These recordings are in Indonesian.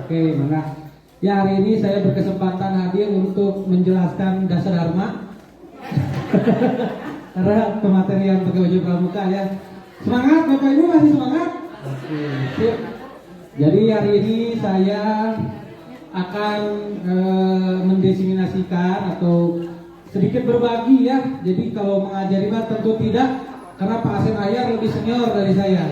Oke, maka ya hari ini saya berkesempatan hadir untuk menjelaskan dasar dharma. Karena pematerian pakai baju pramuka ya. Semangat Bapak Ibu, masih semangat? Oke, sip. Jadi hari ini saya akan mendesiminasikan atau sedikit berbagi ya. Jadi kalau mengajari mah tentu tidak, karena Pak Asep Ahyar lebih senior dari saya.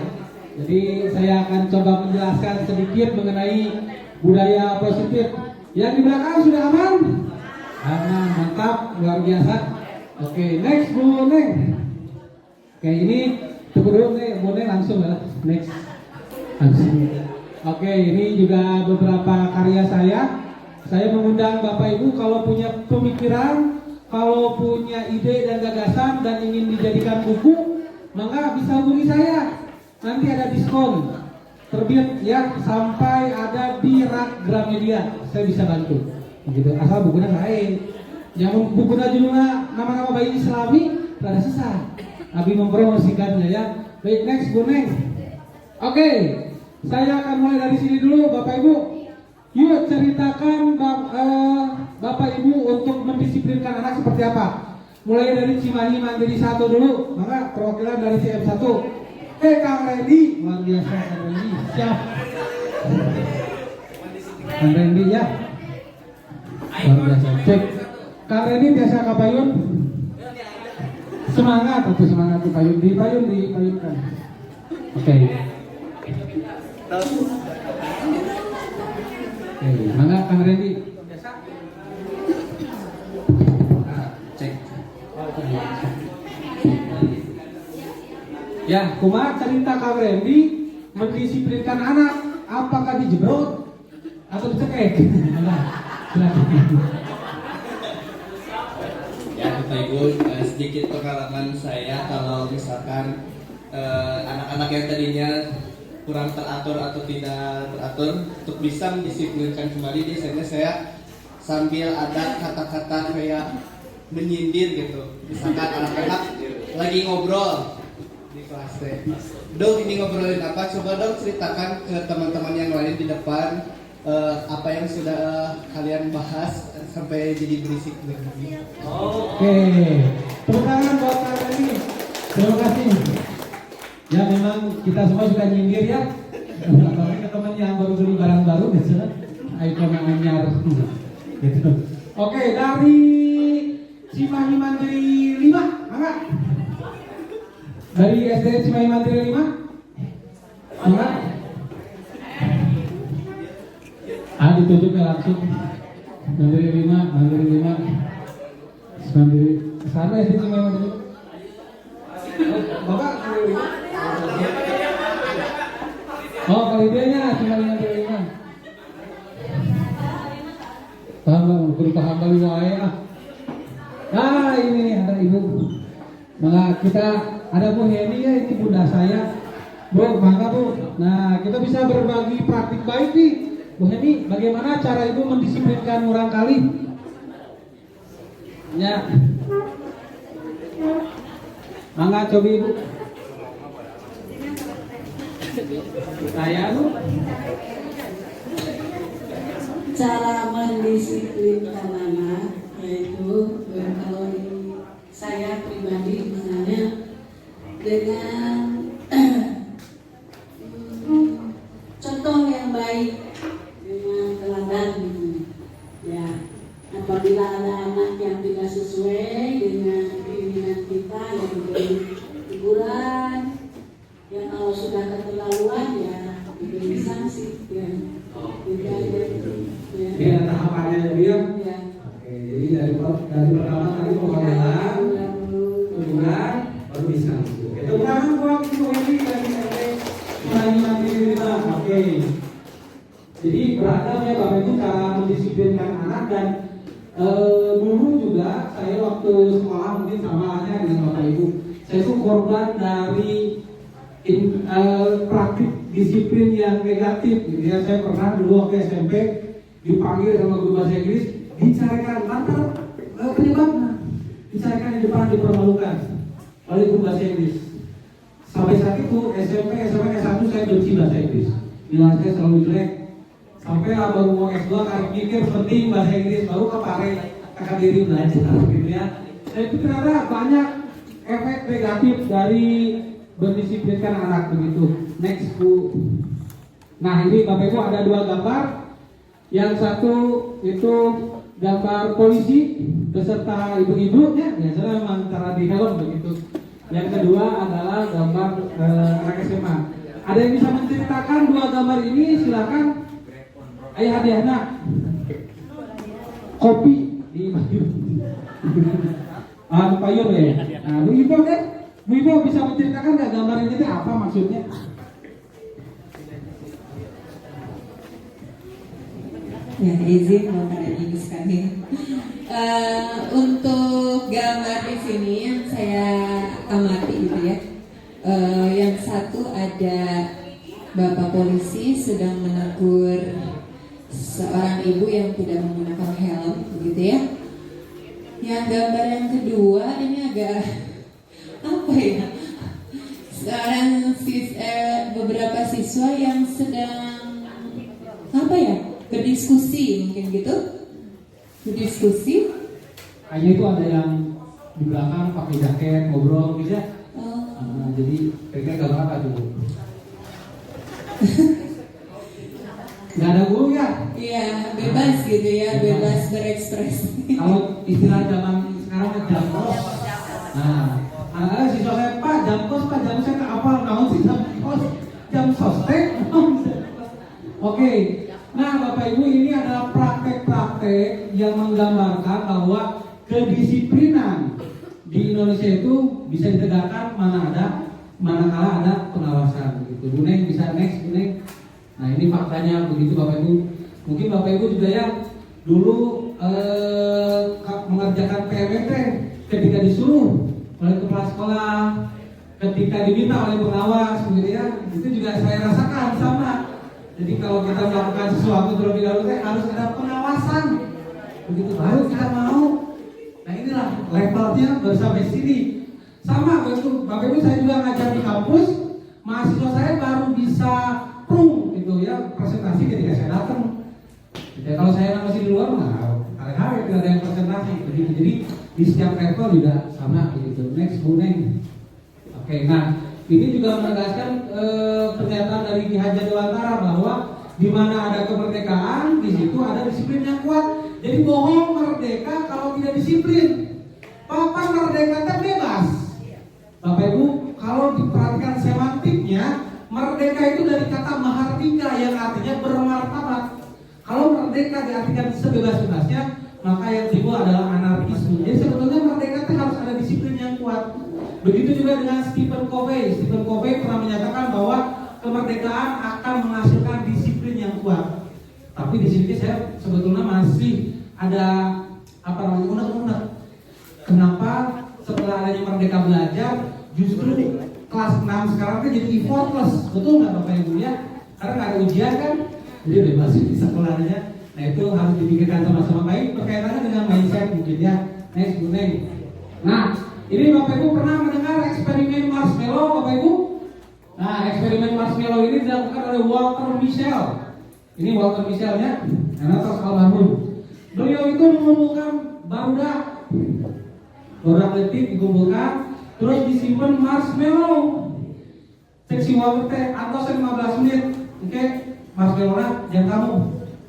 Jadi saya akan coba menjelaskan sedikit mengenai budaya positif. Yang di belakang sudah aman? Aman, mantap, luar biasa. Oke, next Bu Neng. Oke, ini tunggu dulu nih, Bu Neng langsung ya. Next. Langsung. Oke, ini juga beberapa karya saya. Saya mengundang Bapak Ibu kalau punya pemikiran, kalau punya ide dan gagasan dan ingin dijadikan buku, maka bisa hubungi saya. Nanti ada diskon terbit ya sampai ada di rak Gramedia. Saya bisa bantu. Begitu. Asal bukunya lain. Yang bukunya judulnya nama-nama bayi Islami rada susah. Abi mempromosikannya ya. Baik, next Bu Neng. Oke, saya akan mulai dari sini dulu Bapak Ibu. Yuk ceritakan Bapak Ibu untuk mendisiplinkan anak seperti apa. Mulai dari Cimahi Mandiri 1 dulu. Maka perwakilan dari CM1. Kang Randy, luar biasa Kang Randy, siap. Kang Randy ya, luar biasa. Cek, Kang Randy biasa kapayun. Semangat, atau semangat dipayunkan. Oke. Mangga Kang Randy. Cek. Ya, kumaha cerita Kang Randy mendisiplinkan anak, apakah dijebrot atau dicekek? Ya, Bapak Ibu, sedikit pengalaman saya kalau misalkan anak-anak yang tadinya kurang teratur atau tidak teratur, untuk bisa mendisiplinkan kembali, biasanya saya sambil ada kata-kata kayak menyindir gitu. Misalkan anak-anak lagi ngobrol di kelas teh, dong ini ngobrolin apa? Coba dong ceritakan ke teman-teman yang lain di depan apa yang sudah kalian bahas sampai jadi berisik begini. Oke, tepuk tangan buat Kang Randy. Terima kasih. Ya memang kita semua suka nyindir ya. Apalagi ke teman yang baru beli barang baru biasanya iPhone yang anyar gitu. Oke, dari Cimahi Mandiri 5, mangga. Dari SD Cimahi Mandiri 5, mangga. Ditunjuknya langsung. Mandiri 5. Mandiri sana SD Cimahi Mandiri. Bapak Mandiri 5. Oh, kalau idenya Cimahi Mandiri 5. Paham, guru paham kali wae ah. Nah, ini ada Ibu. Maka kita ada Bu Heni ya, ini bunda saya. Bu, mangga Bu. Nah, kita bisa berbagi praktik baik nih. Bu Heni, bagaimana cara Ibu mendisiplinkan orang kali? Ya. Mangga coba Ibu. Saya Bu. Cara mendisiplinkan anak yaitu kalau saya pribadi misalnya dengan contoh yang baik, dengan teladan gitu. Ya, apabila ada anak yang tidak sesuai dengan keinginan kita yang diberi teguran, yang kalau sudah keterlaluan ya diberi sanksi ya. Biar tahapannya dia. Ya. Oke, jadi dari pertama tadi pengalaman, kemudian baru bisa. Itu kan buat Ibu Heni dari RT Cimahi Mandiri 5. Oke. Jadi beragam ya Bapak Ibu cara mendisiplinkan anak dan dulu juga saya waktu sekolah mungkin sama halnya dengan Bapak Ibu. Saya itu korban dari praktik disiplin yang negatif gitu ya. Saya pernah dulu waktu SMP dipanggil sama guru bahasa Inggris, dicarikan lantar penyebabnya, dicarikan di depan, dipermalukan oleh guru bahasa Inggris. Sampai saat itu SMP, SMA, S1 saya benci bahasa Inggris. Nilai saya selalu jelek. Sampai SMP lah baru mau S2 harus mikir penting bahasa Inggris baru kepare akan diri belajar gitu ya. Dan itu ternyata banyak efek negatif dari berdisiplinkan anak begitu. Next Bu. Nah ini Bapak Ibu ada dua gambar. Yang satu itu gambar polisi beserta ibu-ibunya, biasanya memang cara di helm begitu. Yang kedua adalah gambar anak SMA. Ada yang bisa menceritakan dua gambar ini? Silakan. Ayah hadiahnya kopi di Payung. Payung ya. Nah, Bu Ibu deh, Bu Ibu bisa menceritakan nggak gambar ini itu apa maksudnya? Ya, izin Bapak dan Ibu sekalian. Untuk gambar di sini yang saya amati gitu ya. Yang satu ada Bapak polisi sedang menegur seorang ibu yang tidak menggunakan helm, begitu ya. Yang gambar yang kedua ini agak apa ya? Beberapa siswa yang sedang apa ya? Berdiskusi mungkin gitu. Berdiskusi. Hanya itu ada yang di belakang pakai jaket ngobrol gitu ya. Jadi kira-kira gambar apa tuh? Nggak ada guru ya? Iya, bebas gitu ya, bebas berekspresi. Kalau istilah zaman sekarang kan jampos. Nah, ada siswa saya, Pak jampos saya ke apa? Namun sih jampos, jam sostek. Oke, nah Bapak Ibu ini adalah praktek-praktek yang menggambarkan bahwa kedisiplinan di Indonesia itu bisa ditegakkan manakala ada pengawasan gitu. Bu Neng bisa next, Bu Neng. Nah ini faktanya begitu Bapak Ibu. Mungkin Bapak Ibu juga yang dulu mengerjakan PMT ketika disuruh oleh kepala sekolah, ketika diminta oleh pengawas begitu ya. Itu juga saya rasakan sama. Jadi kalau kita melakukan sesuatu terlebih dahulu harus ada pengawasan. Begitu baru kita mau. Nah inilah levelnya baru sampai sini. Sama begitu Bapak Ibu saya juga ngajar di kampus. Mahasiswa saya baru bisa gitu ya presentasi ketika saya datang. Jadi kalau saya masih di luar hari-hari tidak ada yang presentasi begitu. Jadi di setiap level juga sama begitu. Next Bu Neng. Oke, nah ini juga menegaskan pernyataan dari Ki Hajar Dewantara bahwa di mana ada kemerdekaan di situ ada disiplin yang kuat. Jadi bohong merdeka kalau tidak disiplin. Papan merdeka kan bebas. Bapak Ibu kalau diperhatikan semantiknya, merdeka itu dari kata mahardika yang artinya bermartabat. Kalau merdeka diartikan sebebas-bebasnya, maka yang timbul adalah anarkisme. Jadi sebetulnya merdeka itu harus ada disiplin yang kuat. Begitu juga dengan Stephen Covey. Stephen Covey pernah menyatakan bahwa kemerdekaan akan menghasilkan disiplin yang kuat. Tapi di sini saya sebetulnya masih ada unek-unek. Kenapa setelah adanya Merdeka Belajar justru kelas 6 sekarang kan jadi effortless, betul nggak Bapak Ibu ya? Karena nggak ada ujian kan, jadi bebas di sekolahnya. Nah itu harus dipikirkan sama-sama baik berkaitannya dengan mindset mungkin ya. Next Bu Neng. Nah ini Bapak Ibu pernah mendengar eksperimen marshmallow Bapak Ibu? Nah eksperimen marshmallow ini dilakukan oleh Walter Mischel. Ini Walter Mischelnya, anak almarhum. Beliau itu mengumpulkan barudak letih dikumpulkan, terus disimpan marshmallow. Seksi Walter teh atau 15 menit, oke? Marshmallow yang kamu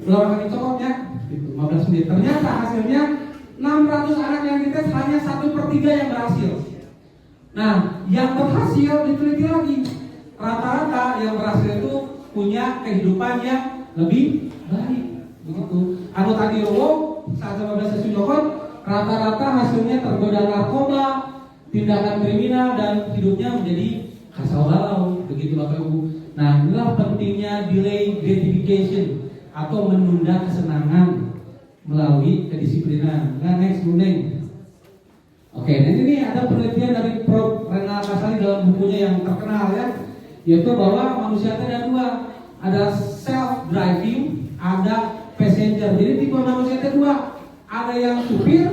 belum akan dicokotnya, 15 menit. Ternyata hasilnya 600 anak yang dites hanya 1/3 yang berhasil. Nah, yang berhasil diteliti lagi. Rata-rata yang berhasil itu punya kehidupan yang lebih baik. Begitu. Anu tadi saat 15 sesi dokter, rata-rata hasilnya tergoda narkoba, tindakan kriminal dan hidupnya menjadi kacau balau. Begitu Bapak Ibu. Nah, inilah pentingnya delay gratification atau menunda kesenangan melalui kedisiplinan. Nah, next Bu Neng. Oke, dan ini ada penelitian dari Prof. Renal Kasali dalam bukunya yang terkenal ya, yaitu bahwa manusia itu ada dua, ada self-driving, ada passenger. Jadi tipe manusia itu dua, ada yang supir,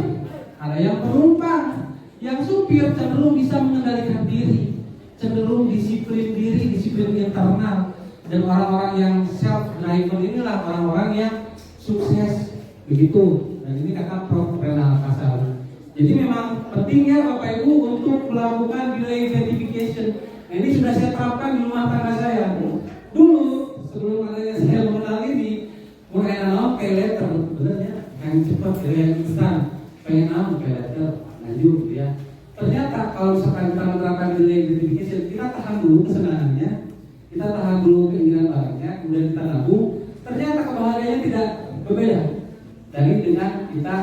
ada yang penumpang. Yang supir cenderung bisa mengendalikan diri, cenderung disiplin diri, disiplin internal. Dan orang-orang yang self-driven inilah orang-orang yang sukses begitu. Dan ini kata Prof. Renal Kasar. Jadi memang pentingnya Bapak Ibu untuk melakukan delay identification. Nah, ini sudah saya terapkan di rumah tangga saya. Dulu sebelum adanya saya mengenal ini, mulai analog pay letter, bener ya, yang cepat yang instan, pengen pay letter, lanjut ya. Ternyata kalau misalkan kita menerapkan delay identification, kita tahan dulu kesenangannya, kita tahan dulu keinginan barangnya, kemudian kita nabung. Ternyata kebahagiaannya tidak berbeda dari dengan kita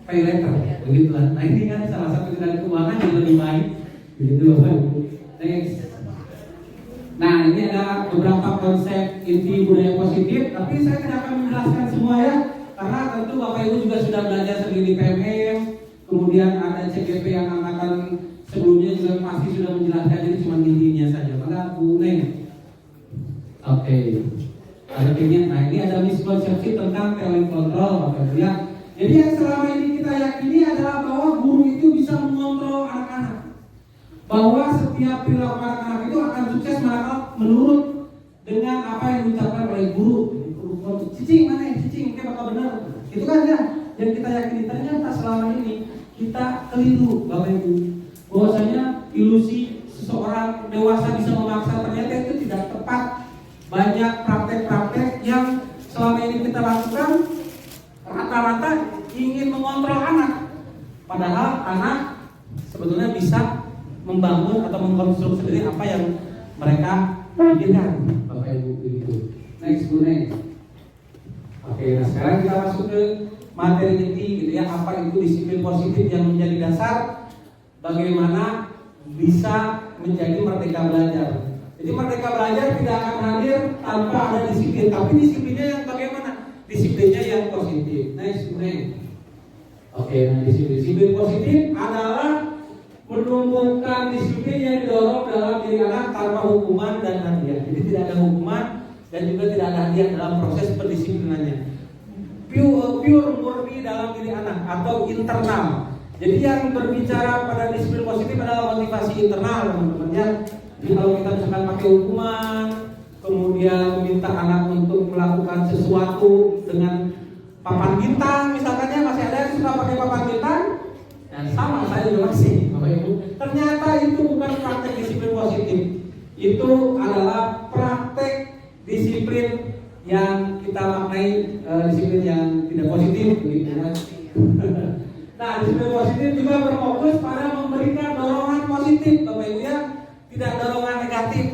pay letter, begitulah. Nah ini kan salah satu kendali keuangan yang lebih baik, begitu Bapak Ibu. Next. Nah ini ada beberapa konsep inti budaya positif, tapi saya tidak akan menjelaskan semua ya, karena tentu Bapak Ibu juga sudah belajar sendiri di PMM, kemudian ada CGP yang angkatan sebelumnya juga pasti sudah menjelaskan, jadi cuma intinya saja. Maka Bu Neng, oke. Ada pengen, nah ini ada miskonsepsi tentang talent control Bapak Ibu ya. Jadi yang selama ini kita yakini adalah bahwa guru itu bisa mengontrol anak-anak, bahwa setiap perilaku anak-anak itu akan sukses menurut dengan apa yang diucapkan oleh guru. Cicing mana ya, cicing, oke bakal benar. Itu kan ya yang kita yakini. Ternyata selama ini kita keliru Bapak Ibu, bahwasanya ilusi seseorang dewasa bisa memaksa, ternyata itu tidak tepat. Banyak praktek-praktek yang selama ini kita lakukan rata-rata ingin mengontrol anak, padahal anak sebetulnya bisa membangun atau mengkonstruksi sendiri apa yang mereka pikirkan. Bapak Ibu begitu. Next Bu Neng. Oke, nah sekarang kita masuk ke materi inti gitu ya, apa itu disiplin positif yang menjadi dasar bagaimana bisa menjadi merdeka belajar. Jadi merdeka belajar tidak akan hadir tanpa ada disiplin, tapi disiplinnya yang bagaimana? Disiplinnya yang positif. Next, oke, nah disiplin positif adalah menumbuhkan disiplin yang didorong dalam diri anak tanpa hukuman dan hadiah. Jadi tidak ada hukuman dan juga tidak ada hadiah dalam proses pendisiplinannya. Pure murni dalam diri anak atau internal. Jadi yang berbicara pada disiplin positif adalah motivasi internal, teman-teman ya. Jadi kalau kita misalkan pakai hukuman, kemudian meminta anak untuk melakukan sesuatu dengan papan bintang, misalkan ya, masih ada yang suka pakai papan bintang, dan sama saya juga masih, Bapak Ibu. Ternyata itu bukan praktek disiplin positif, itu adalah praktek disiplin yang kita maknai disiplin yang tidak positif, begitu ya. Nah, disiplin positif juga berfokus pada memberikan dorongan positif, Bapak Ibu ya. Tidak dorongan negatif,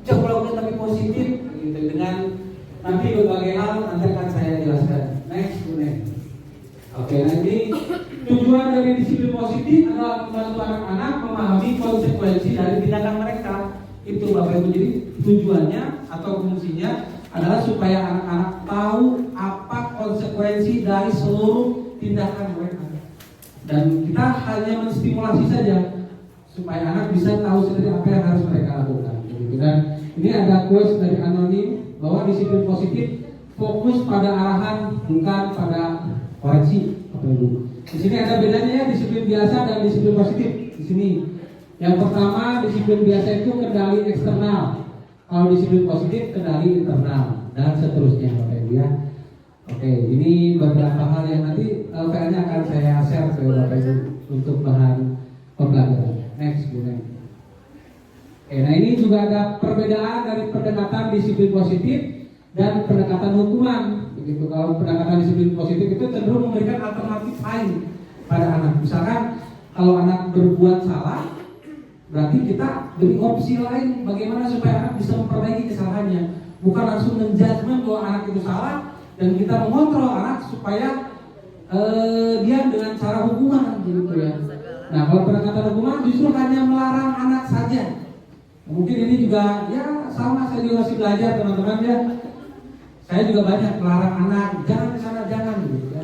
coba tapi positif gitu, dengan nanti berbagai hal nanti akan saya jelaskan. Next, oke, nanti tujuan dari disiplin positif adalah membantu anak-anak memahami konsekuensi dari tindakan mereka. Itu Bapak Ibu, jadi tujuannya atau fungsinya adalah supaya anak-anak tahu apa konsekuensi dari seluruh tindakan mereka. Dan kita hanya menstimulasi saja supaya anak bisa tahu sendiri apa yang harus mereka lakukan. Dan ini ada quotes dari anonim bahwa disiplin positif fokus pada arahan bukan pada koreksi. Di sini ada bedanya ya, disiplin biasa dan disiplin positif. Di sini yang pertama, disiplin biasa itu kendali eksternal, kalau disiplin positif kendali internal, dan seterusnya Bapak Ibu ya. Oke, ini beberapa hal yang nanti PR-nya akan saya share ke Bapak Ibu untuk bahan pembelajaran. Next, Bu Neng. Oke, nah ini juga ada perbedaan dari pendekatan disiplin positif dan pendekatan hukuman. Begitu, kalau pendekatan disiplin positif itu cenderung memberikan alternatif lain pada anak. Misalkan kalau anak berbuat salah, berarti kita beri opsi lain bagaimana supaya anak bisa memperbaiki kesalahannya. Bukan langsung menjudgment bahwa anak itu salah dan kita mengontrol anak supaya dia dengan cara hukuman gitu ya. Nah, kalau pendekatan hukuman justru hanya melarang anak saja. Mungkin ini juga ya sama, saya juga masih belajar teman-teman ya. Saya juga banyak melarang anak, jangan ke sana, jangan gitu ya.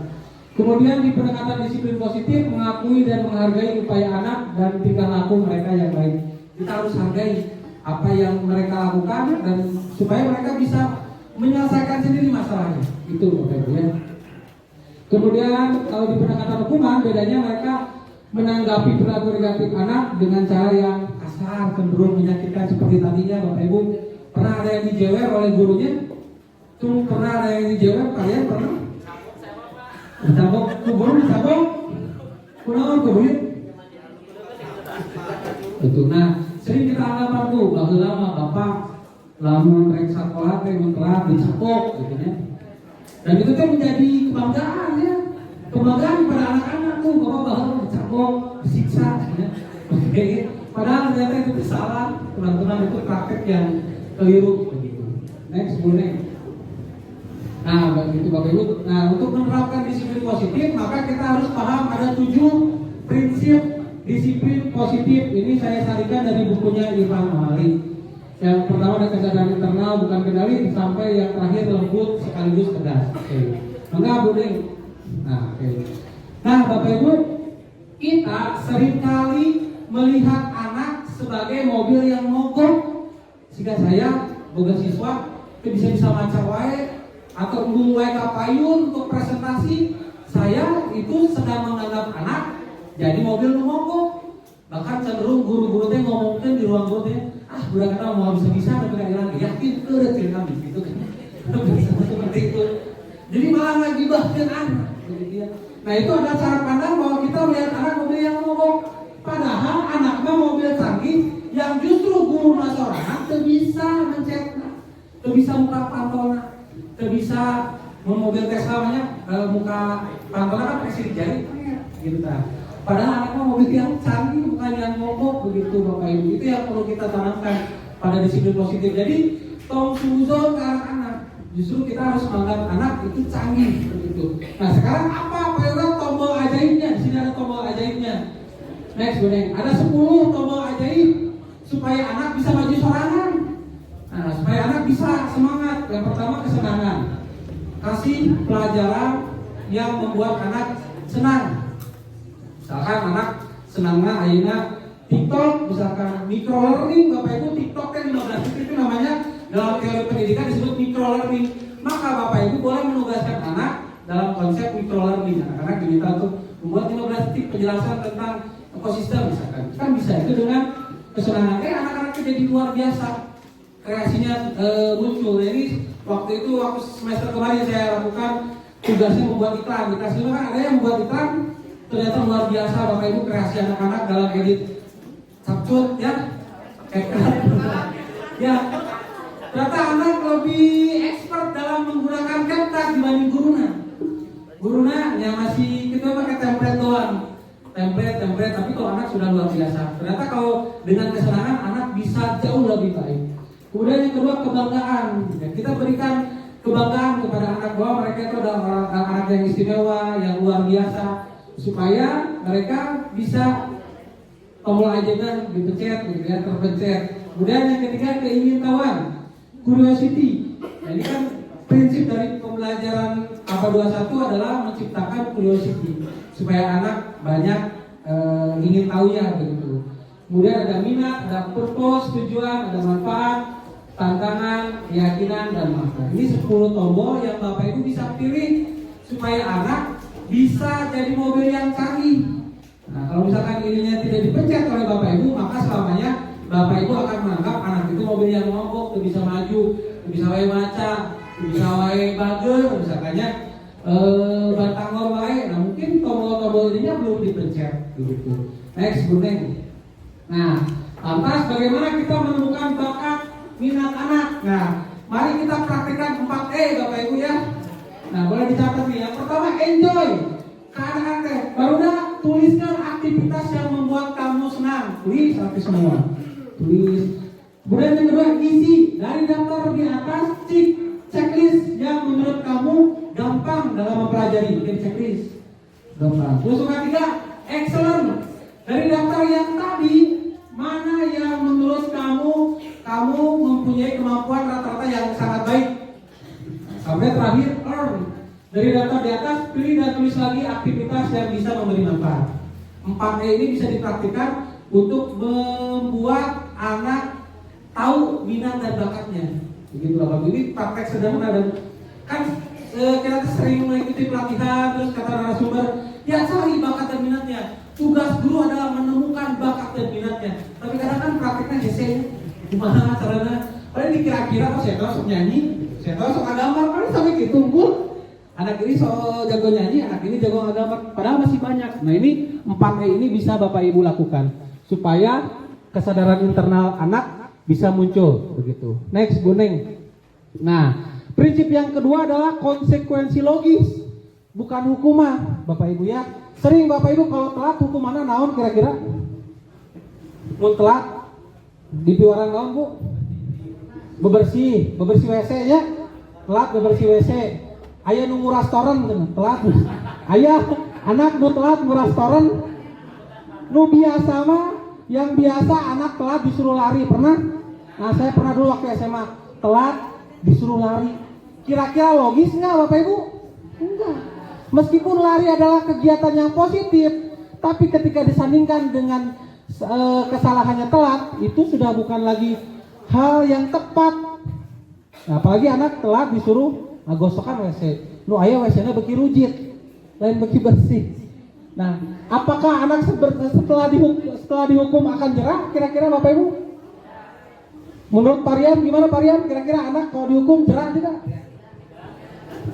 Kemudian di pendekatan disiplin positif mengakui dan menghargai upaya anak dan tingkah laku mereka yang baik. Kita harus hargai apa yang mereka lakukan dan supaya mereka bisa menyelesaikan sendiri masalahnya. Itu Bapak Ibu ya. Kemudian kalau di pendekatan hukuman bedanya mereka menanggapi perilaku negatif anak dengan cara yang kasar, cenderung menyakitkan seperti tadinya Bapak Ibu. Pernah ada yang dijewer oleh gurunya? Tuh pernah ada yang dijewer? Kalian pernah? Disabok, guru disabok? Kunaon kuburin? Betul. Nah, sering kita anggapan tuh bahwa lama bapak lamun rek sekolah teh mun telat dicapok gitu ya. Dan itu kan menjadi kebanggaan ya. Kebanggaan pada anak-anak tuh bapak bahwa dicapok, disiksa ya. Oke. Padahal ternyata itu kesalahan, teman-teman itu praktek yang keliru begitu. Next, boleh. Nah, begitu Bapak Ibu. Nah, untuk menerapkan disiplin positif, maka kita harus paham ada 7 prinsip disiplin positif. Ini saya sarikan dari bukunya Irfan Mahali. Yang pertama ada kesadaran internal bukan kendali, sampai yang terakhir lembut sekaligus tegas. Oke. Enggak boleh. Nah, oke. Nah, Bapak Ibu, kita seringkali melihat anak sebagai mobil yang mogok. Jika saya boga siswa itu bisa maca wae atau embung wae ka payun untuk presentasi, saya itu sedang menganggap anak jadi mobil nu mogok. Bahkan cenderung guru-guru teh ngomongkeun di ruang guru teh, budak kita mau bisa tapi enggak hilang, yakin eureut ciri kami gitu kan. Seperti itu. Jadi malah ngagibahkeun anak begitu ya. Nah, itu ada cara pandang bahwa kita melihat anak mobil yang mogok. Padahal anaknya mobil canggih yang justru guru nasional tidak bisa mencetna, tidak bisa muka pantolna, tidak bisa mobil Tesla banyak muka pantolna kan presiden jari, gitu kan. Padahal anaknya mobil yang canggih bukan yang mogok begitu Bapak Ibu. Itu yang perlu kita tanamkan pada disiplin positif. Jadi tong suzon ke anak-anak. Justru kita harus menganggap anak itu canggih begitu. Nah, sekarang apa Pak Yura tombol ajaibnya? Di sini ada tombol ajaibnya. Next, Boneng. Ada 10 tombol ajaib supaya anak bisa maju sorangan. Nah, supaya anak bisa semangat. Yang pertama kesenangan. Kasih pelajaran yang membuat anak senang. Misalkan anak senangnya ayeuna TikTok, misalkan micro learning, Bapak Ibu TikTok kan 15 detik itu namanya dalam teori pendidikan disebut micro learning. Maka Bapak Ibu boleh menugaskan anak dalam konsep micro learning. Anak-anak diminta untuk membuat 15 detik penjelasan tentang ekosistem misalkan. Kan bisa itu dengan kesenangan. Anak-anaknya jadi luar biasa. Kreasinya muncul. Jadi waktu semester kemarin saya lakukan tugasnya membuat iklan. Dikasih kan ada yang membuat iklan ternyata luar biasa Bapak Ibu kreasi anak-anak dalam edit capcut ya. Ya. Ternyata anak lebih expert dalam menggunakan CapCut dibanding guruna. Guruna yang masih kita pakai template doang. Template, tapi kalau anak sudah luar biasa. Ternyata kalau dengan kesenangan anak bisa jauh lebih baik. Kemudian yang kedua kebanggaan. Ya, kita berikan kebanggaan kepada anak bahwa mereka itu adalah anak yang istimewa, yang luar biasa, supaya mereka bisa tombol ajaibnya dipencet, gitu ya, terpencet. Kemudian yang ketiga keingintahuan, curiosity. Nah, ini kan prinsip dari pembelajaran APA 21 adalah menciptakan curiosity supaya anak banyak ingin tahunya begitu. Kemudian ada minat, ada purpose, tujuan, ada manfaat, tantangan, keyakinan, dan makna. Ini 10 tombol yang Bapak Ibu bisa pilih supaya anak bisa jadi mobil yang canggih. Nah, kalau misalkan ininya tidak dipencet oleh Bapak Ibu, maka selamanya Bapak Ibu akan menganggap anak itu mobil yang mogok, tidak bisa maju, tidak bisa wae maca, tidak bisa wae bager, misalkannya batangor wae. Nah, mungkin tombol-tombol ininya belum dipencet begitu. Next, Buneng. Nah, lantas bagaimana kita menemukan bakat minat anak? Nah, mari kita praktikkan 4E Bapak Ibu ya. Nah, boleh dicatat nih. Yang pertama enjoy. Anak-anak baru dah tuliskan aktivitas yang membuat kamu senang. Tulis sampai semua. Tulis. Kemudian yang kedua isi dari daftar di atas checklist yang menurut kamu gampang dalam mempelajari. Bikin checklist. Gampang. Terus yang ketiga excellent. Dari daftar yang tadi mana yang menurut kamu mempunyai kemampuan rata-rata yang sangat baik. Sampai terakhir earn. Dari daftar di atas pilih dan tulis lagi aktivitas yang bisa memberi manfaat. 4E ini bisa dipraktikkan untuk membuat anak tahu minat dan bakatnya. Begitu Bapak. Ini praktek sederhana dan kan kita sering mengikuti pelatihan terus kata narasumber, ya cari bakat dan minatnya. Tugas guru adalah menemukan bakat dan minatnya. Tapi kadang kan prakteknya hese, gimana caranya? Paling ini kira-kira saya tahu sok nyanyi, saya tahu sok gambar, kan sampai gitu unggul. Anak ini sok jago nyanyi, anak ini jago gambar, padahal masih banyak. Nah ini 4E ini bisa Bapak Ibu lakukan supaya kesadaran internal anak bisa muncul begitu. Next, Bu Neng. Nah, prinsip yang kedua adalah konsekuensi logis, bukan hukuman, Bapak Ibu ya. Sering Bapak Ibu kalau telat hukumannya naon kira-kira? Mun telat di piwaran naon Bu? Bebersih WC ya. Telat bebersih WC. Aya nu nguras toren telat. Aya anak nu telat nguras toren. Nu biasa mah yang biasa anak telat disuruh lari pernah? Nah, saya pernah dulu waktu SMA telat disuruh lari. Kira-kira logis nggak Bapak Ibu? Enggak. Meskipun lari adalah kegiatan yang positif, tapi ketika disandingkan dengan kesalahannya telat, itu sudah bukan lagi hal yang tepat. Nah, apalagi anak telat disuruh ngagosokan WC. Nu aya WC-nya beki rujit, lain beki bersih. Nah, apakah anak setelah dihukum akan jerah? Kira-kira Bapak Ibu? Menurut Parian gimana Parian? Kira-kira anak kalau dihukum jerah tidak?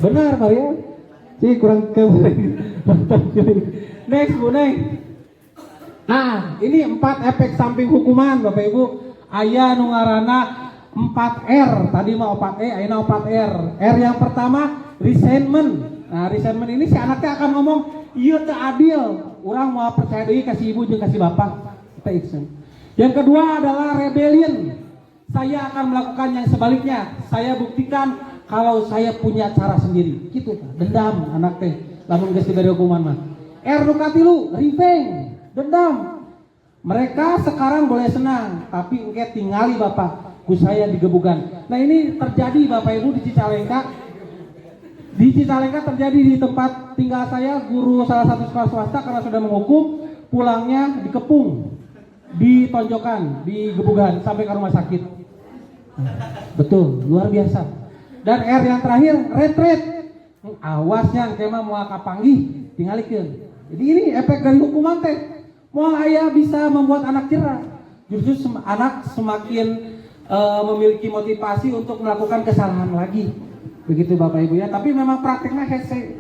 Benar Parian? Sih kurang Next Bu Neng. Nah, ini 4 efek samping hukuman Bapak Ibu. Aya nu ngaranna 4R, tadi mah 4E, ayeuna 4R. R yang pertama resentment. Nah, resentment ini si anaknya akan ngomong, "Ieu teu adil. Urang mau percaya deui kasih ibu jeung kasih bapak." Kita iksen. Yang kedua adalah rebellion. Saya akan melakukan yang sebaliknya. Saya buktikan kalau saya punya cara sendiri. Gitu, dendam anak teh. Lamun geus diberi hukuman mah. R nu katilu, revenge, dendam. Mereka sekarang boleh senang, tapi engke tingali bapak, ku saya digebukan. Nah ini terjadi Bapak Ibu di Cicalengka. Di Cicalengka terjadi di tempat tinggal saya, guru salah satu sekolah swasta karena sudah menghukum, pulangnya dikepung, ditonjokkan, digebukan sampai ke rumah sakit. Betul, luar biasa. Dan R yang terakhir, retreat. Awasnya kemah mau kapanggih, tingalikeun. Jadi ini efek dari hukuman teh. Moal aya bisa membuat anak jerah. Justru anak semakin memiliki motivasi untuk melakukan kesalahan lagi. Begitu Bapak Ibu ya. Tapi memang prakteknya hese.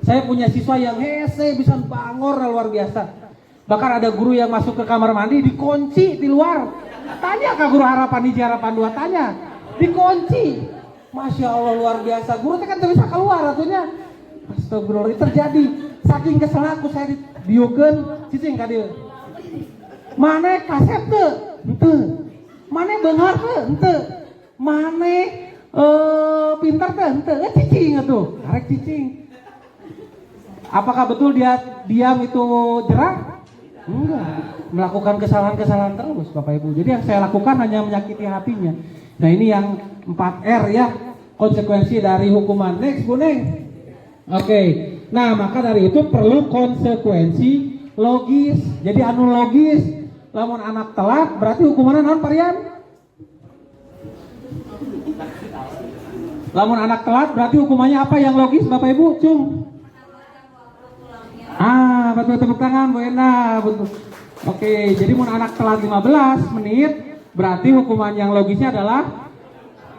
Saya punya siswa yang hese bisa bangor luar biasa. Bahkan ada guru yang masuk ke kamar mandi dikunci di luar. Tanya ke guru harapan 1 harapan 2, tanya. Dikunci. Masya Allah luar biasa. Guru kan bisa keluar atunya. Astagfirullah, itu terjadi. Saking kesel aku saya diukeun cicing ka dieu. Mane kasep teu? Henteu. Mane beunghar teu? Henteu. Mane pintar teu? Henteu. Cicing atuh, arek cicing. Apakah betul dia diam itu jerah? Enggak. Melakukan kesalahan-kesalahan terus Bapak Ibu. Jadi yang saya lakukan hanya menyakiti hatinya. Nah ini yang 4R ya, konsekuensi dari hukuman. Next Bu Neng. Oke. Nah maka dari itu perlu konsekuensi logis. Jadi anu logis, lamun anak telat berarti hukumannya naon Parian? Lamun anak telat berarti hukumannya apa yang logis Bapak Ibu? Cung. Betul, tepuk tangan Bu Ena, betul. Oke, jadi mun anak telat 15 menit berarti hukuman yang logisnya adalah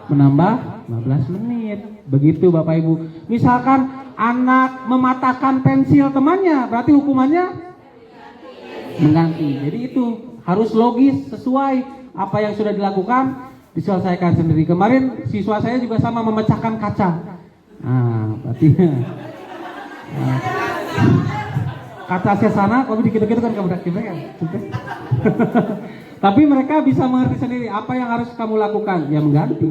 menambah 15 menit. Begitu Bapak Ibu. Misalkan anak mematahkan pensil temannya, berarti hukumannya mengganti. Jadi itu harus logis, sesuai apa yang sudah dilakukan, diselesaikan sendiri. Kemarin siswa saya juga sama memecahkan kaca. Berarti kaca saya sana, kalau dikit-dikit kan kamu kan. Tapi mereka bisa mengerti sendiri apa yang harus kamu lakukan, ya mengganti.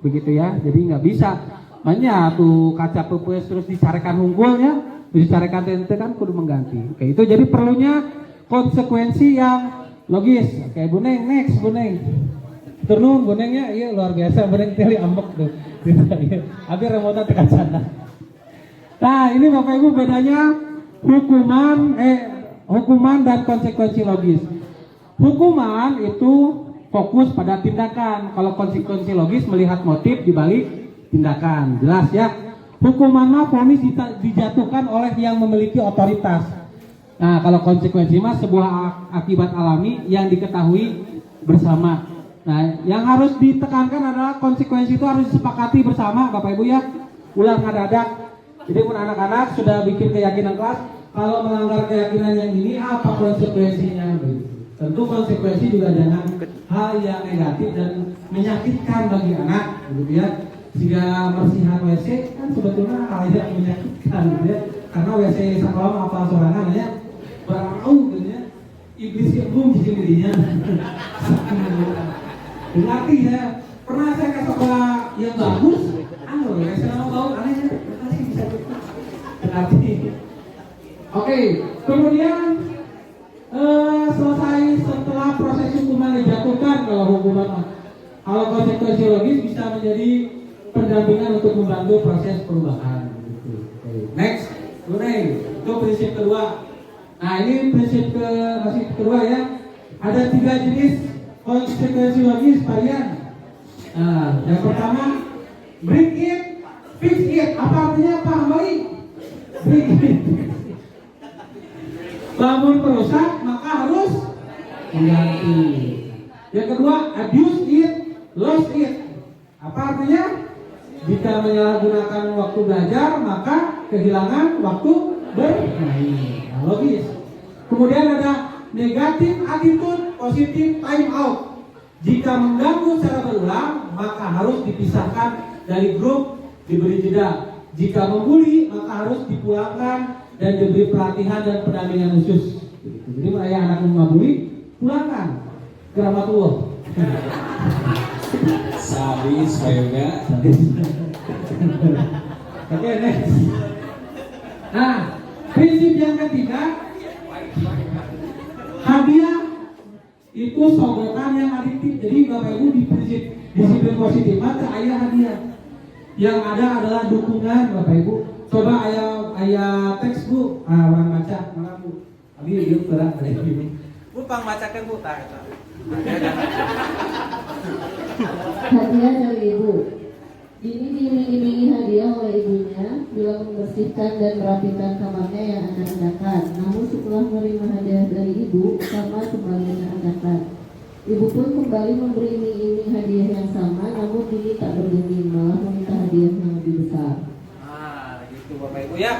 Begitu ya, jadi nggak bisa. Makanya tuh kaca pupus terus dicarekan unggulnya, dicarekan tente kan kudu mengganti. Oke, itu jadi perlunya konsekuensi yang logis. Oke, Bu Neng, next Bu Neng. Turun Bu Nengnya, iya luar biasa Bu Neng teli ambek tuh. Habis remote tekan sana. Nah, ini Bapak Ibu bedanya hukuman dan konsekuensi logis. Hukuman itu fokus pada tindakan. Kalau konsekuensi logis melihat motif dibalik tindakan. Jelas ya. Hukuman mah vonis dijatuhkan oleh yang memiliki otoritas. Nah, kalau konsekuensi mah sebuah akibat alami yang diketahui bersama. Nah, yang harus ditekankan adalah konsekuensi itu harus disepakati bersama Bapak Ibu ya. Ulang ngadadak. Jadi pun anak-anak sudah bikin keyakinan kelas, kalau melanggar keyakinan yang ini apa konsekuensinya? Tentu konsekuensi juga jangan hal yang negatif dan menyakitkan bagi anak, gitu ya. Jika bersihan WC kan sebetulnya hal yang menyakitkan, gitu ya. Karena WC sekolah apa sorangan ya, berau, gitu ya. Iblis yang belum di dirinya. Berarti ya, pernah saya ke sekolah yang bagus, WC mau tahu anehnya, masih bisa berarti. Oke, kemudian selesai setelah proses hukuman dijatuhkan, kalau konsekuensi logis bisa menjadi pendampingan untuk membantu proses perubahan. Next, itu prinsip kedua. Nah ini prinsip masih kedua ya. Ada 3 jenis konsekuensi logis varian. Nah, yang pertama break it, fix it. Apa artinya Pak Hambali? Break it. Bangun perusak maka harus mengganti. Yang kedua abuse it, lose it. Apa artinya? Jika menyalahgunakan waktu belajar maka kehilangan waktu bermain. Nah, logis. Kemudian ada negatif attitude, positif time out. Jika mengganggu secara berulang maka harus dipisahkan dari grup, diberi jeda. Jika membuli maka harus dipulangkan dan diberi pelatihan dan pendampingan khusus. Jadi ayah anak membuli, pulangkan ke Rahmatullah. Sadis, Yoga. Oke, next. Nah, prinsip yang ketiga, hadiah itu sogokan yang adiktif. Jadi Bapak Ibu di prinsip disiplin positif maka ayah hadiah. Yang ada adalah dukungan Bapak Ibu. Coba ayah teks Bu, orang baca mana Bu? Abi yuk berat dari ini. Bu pang bacakan Bu tah eta. Hadiah dari ibu. Ini diiming-imingi hadiah oleh ibunya bila membersihkan dan merapikan kamarnya yang anda-andakan. Namun setelah menerima hadiah dari ibu, kamar kembali anda-andakan. Ibu pun kembali memberi iming-iming hadiah yang sama, namun ini tak bergeming, malah meminta hadiah yang lebih besar. Nah, gitu Bapak Ibu ya.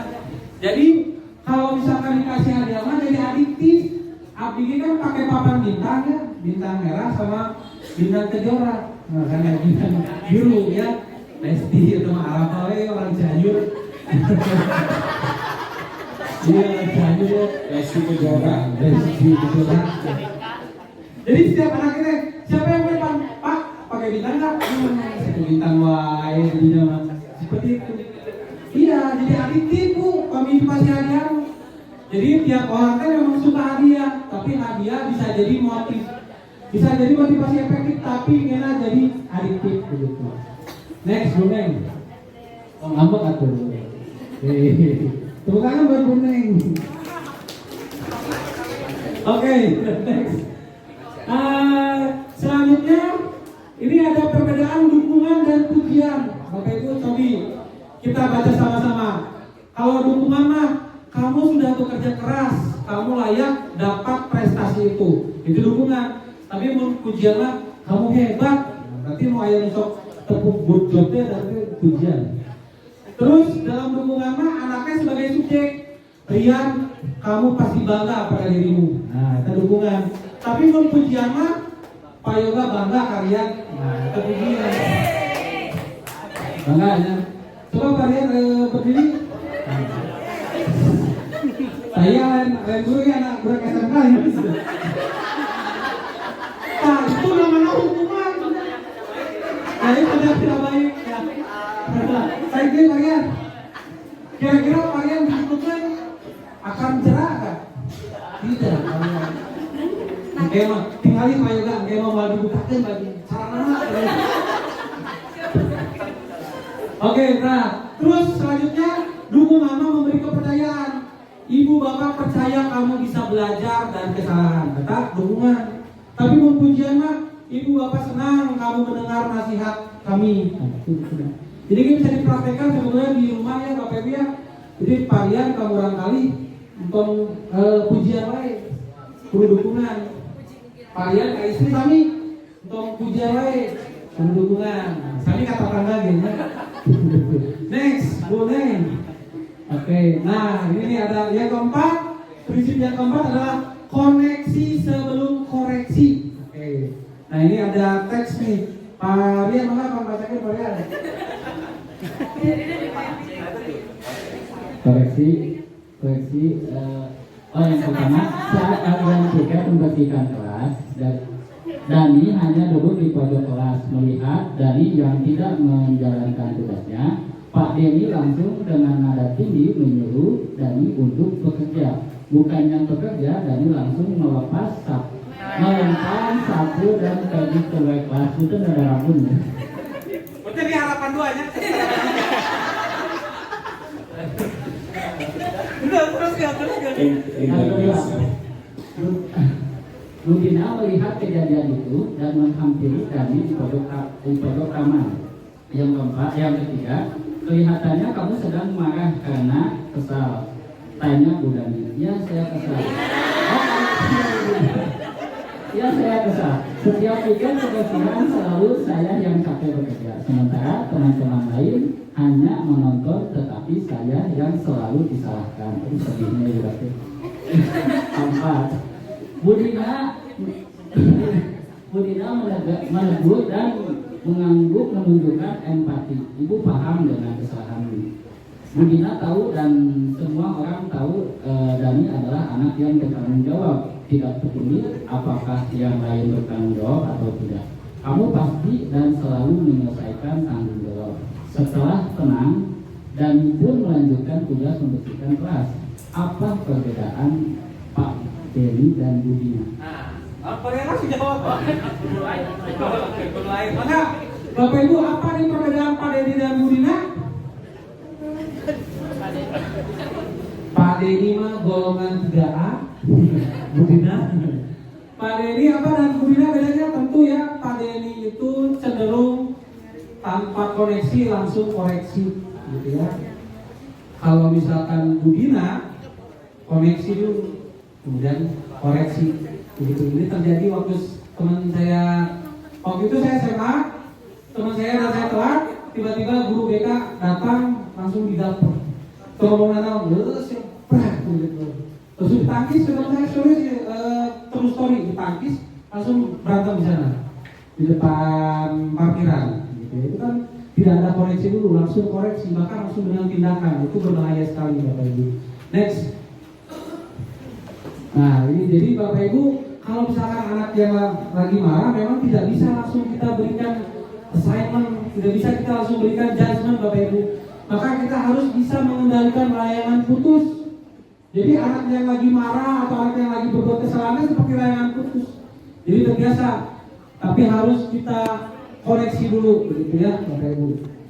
Jadi kalau misalkan dikasih hadiah mah jadi adiktif. Abdi ini kan pakai papan bintang ya, bintang merah sama bintang kejora. Nah, karena bintang biru ya. Lesti itu mah Arab orang Cianjur. Iya, orang Cianjur ya. Lesti Kejora. Lesti Kejora. Jadi setiap anak ini siapa yang depan? Pak, pakai bintang nggak? Satu bintang wae jadi nama seperti itu. Iya, jadi adiktif Bu, kami pasti hadiah. Jadi tiap orang kan memang suka hadiah, tapi hadiah bisa jadi motif, bisa jadi motivasi efektif, tapi kena jadi adiktif begitu. Next, Buneng. Ngambek atuh. Tepuk tangan buat Buneng. Oke, next. Selanjutnya ini ada perbedaan dukungan dan pujian. Bapak Ibu cobi kita baca sama-sama. Kalau dukungan mah kamu sudah bekerja keras, kamu layak dapat prestasi itu dukungan. Tapi pujian mah kamu hebat. Berarti mau ayam sok tepuk good jobnya dan pujian. Terus dalam dukungan mah anaknya sebagai subjek. Rian, kamu pasti bangga pada dirimu. Nah, itu dukungan. Tapi pujian mah Pak Yoga bangga kalian. Nah, itu pujian. Bangga ya. Coba kalian berdiri. Saya dulu ya anak budak SMK ya. Nah, itu namanya hukuman. Nah, itu sudah tidak baik ya. Saya kira kalian, kira-kira kalian berikutnya akan cerah kan? Tidak. Kayak mah tinggalin Pak Yoga, kayak mau malah dibukakan lagi. Sarana. Oke, nah terus selanjutnya dukungan memberi kepercayaan. Ibu bapak percaya kamu bisa belajar dari kesalahan. Tetap dukungan. Tapi pujian mah ibu bapak senang kamu mendengar nasihat kami. Jadi ini bisa dipraktekkan sebetulnya di rumah ya Bapak Ibu ya. Jadi kalian kamu barangkali untuk pujian lain, perlu dukungan. Kalian ke istri kami untuk puja wae dukungan. Saling kata tangga gitu. Next, Bu Neng. Oke, nah ini nih ada yang keempat. Prinsip yang keempat adalah koneksi sebelum koreksi. Oke. Nah ini ada teks nih. Pak Rian, mana Pak bacakan Pak Rian? Koreksi yang pertama, saat kalian tiga membersihkan kelas dan Dani hanya duduk di pojok kelas melihat Dani yang tidak menjalankan tugasnya. Pak Denny langsung dengan nada tinggi menyuruh Dani untuk bekerja. Bukannya bekerja, Dani langsung melempar sapu dan pergi keluar kelas. Itu ada rabun. Berarti ini harapan duanya. Udah, terus ya. Budina melihat kejadian itu dan menghampiri Dani di pojok kamar. Yang ketiga, kelihatannya kamu sedang marah karena kesal. Tanya Bu Dani. Ya, saya kesal. Ya, saya kesal. Setiap weekend kebetulan selalu saya yang capek bekerja. Sementara teman-teman lain hanya menonton, tetapi saya yang selalu disalahkan. Itu sedihnya berarti. 4. Budina menegur dan mengangguk menunjukkan empati. Ibu paham dengan kesalahan ini. Budina tahu dan semua orang tahu Dani adalah anak yang bertanggung jawab. Tidak peduli apakah yang lain bertanggung jawab atau tidak. Kamu pasti dan selalu menyelesaikan tanggung jawab. Setelah tenang, Dani pun melanjutkan tugas membersihkan kelas. Apa perbedaan Pak Denny dan Budina? Pak Rian langsung jawab. Mana? Bapak Ibu, apa nih perbedaan Pak Denny dan Budina? Pak Denny mah golongan 3A, Budina. Pak Denny apa dan Budina bedanya? Tentu ya, Pak Denny itu cenderung tanpa koneksi langsung koreksi, gitu ya. Kalau misalkan Budina koneksi dulu, kemudian koreksi, begitu. Ini terjadi waktu teman saya, waktu itu saya SMA, teman saya dan saya telat, tiba-tiba guru BK datang langsung didapur. Tolong nana, terus ditangkis, teman saya terus story ditangkis, langsung berantem di sana di depan parkiran. Gitu. Itu kan tidak ada koreksi dulu, langsung koreksi, bahkan langsung dengan tindakan. Itu berbahaya sekali Bapak Ibu. Next. Nah ini jadi Bapak Ibu, kalau misalkan anak yang lagi marah, memang tidak bisa langsung kita berikan assignment, tidak bisa kita langsung berikan judgment Bapak Ibu. Maka kita harus bisa mengendalikan layangan putus. Jadi anak yang lagi marah atau anak yang lagi berbuat kesalahan seperti layangan putus. Jadi terbiasa, tapi harus kita koreksi dulu, begitu ya Bapak Ibu.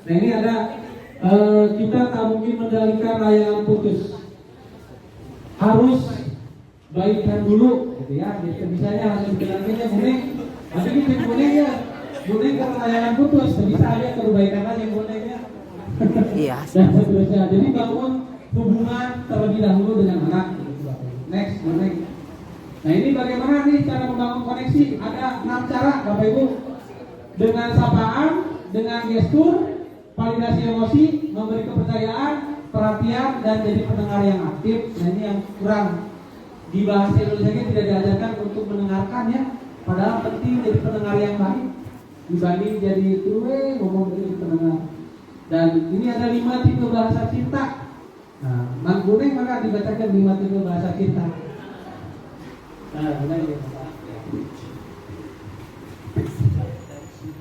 Nah ini ada kita tak mungkin mengendalikan layangan putus. Harus baikkan dulu, gitu ya. Jadi misalnya langsung bilangnya Buning, nanti bikin Buning ya, Buning kalau layangan putus, bisa aja perbaikan aja Buningnya. Iya. Dan seterusnya. Jadi bangun hubungan terlebih dahulu dengan anak. Next, Buning. Nah ini bagaimana nih cara membangun koneksi? Ada 6 cara Bapak Ibu. Dengan sapaan, dengan gestur, validasi emosi, memberi kepercayaan, perhatian, dan jadi pendengar yang aktif. Nah ini yang kurang. Di bahasa Indonesia tidak diajarkan untuk mendengarkan ya, padahal penting jadi pendengar yang baik dibanding jadi ngomong jadi pendengar. Dan ini ada 5 tipe bahasa cinta. Nah, Mang Buning maka dibacakan 5 tipe bahasa cinta. Nah, benar ya.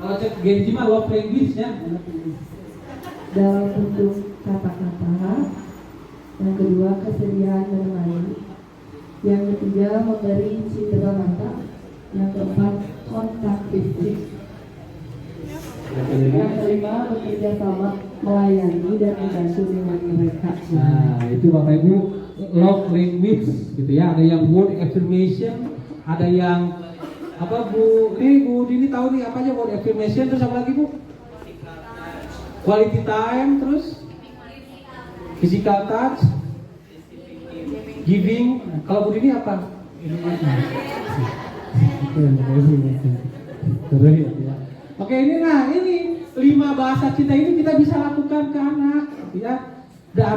Kalau cek Genji mah love language ya. Dalam bentuk kata-kata. Yang kedua, kesediaan menemani. Yang ketiga, memberi cindera mata. Yang keempat, kontak fisik. Yang kelima, bekerja sama, melayani dan membantu dengan mereka. Nah, itu Bapak Ibu love language gitu ya. Ada yang word affirmation, ada yang apa Bu? Ini Bu Dini tahu nih apa aja word affirmation, terus apa lagi Bu? Quality time, terus physical touch, giving. Kalau Bu Dini apa? Terus ya. Oke, ini 5 bahasa cinta ini kita bisa lakukan ke anak, ya. Dan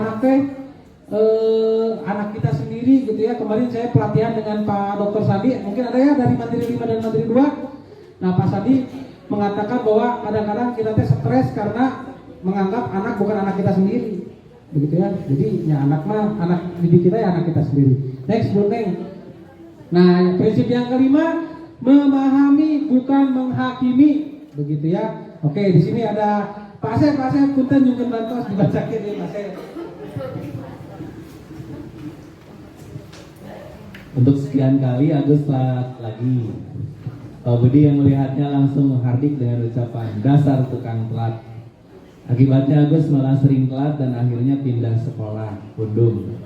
anak kita sendiri gitu ya. Kemarin saya pelatihan dengan Pak Dr. Sandi, mungkin ada ya dari Mandiri 5 dan Mandiri 2. Nah, Pak Sandi mengatakan bahwa kadang-kadang kita stres karena menganggap anak bukan anak kita sendiri. Begitu ya. Jadi ya anak didik kita ya anak kita sendiri. Next, Bu Neng. Nah, prinsip yang kelima, memahami bukan menghakimi. Begitu ya. Oke, di sini ada Pak Asep, punten juga bantos dibacakin nih Pak Asep. Untuk sekian kali Agus telat lagi. Pak Budi yang melihatnya langsung menghardik dengan ucapan dasar tukang telat. Akibatnya Agus malah sering telat dan akhirnya pindah sekolah, Pundung.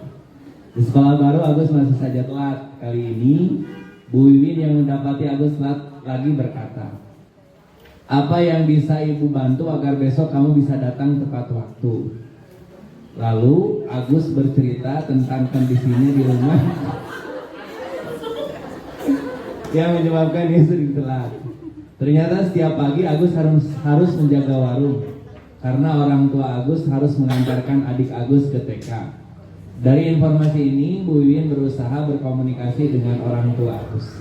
Di sekolah baru Agus masih saja telat. Kali ini Bu Wiwin yang mendapati Agus telat lagi berkata, "Apa yang bisa Ibu bantu agar besok kamu bisa datang tepat waktu?" Lalu Agus bercerita tentang kondisinya di rumah yang menyebabkan dia sering telat. Ternyata setiap pagi Agus harus menjaga warung karena orang tua Agus harus mengantarkan adik Agus ke TK. Dari informasi ini, Bu Wiwin berusaha berkomunikasi dengan orang tua Agus.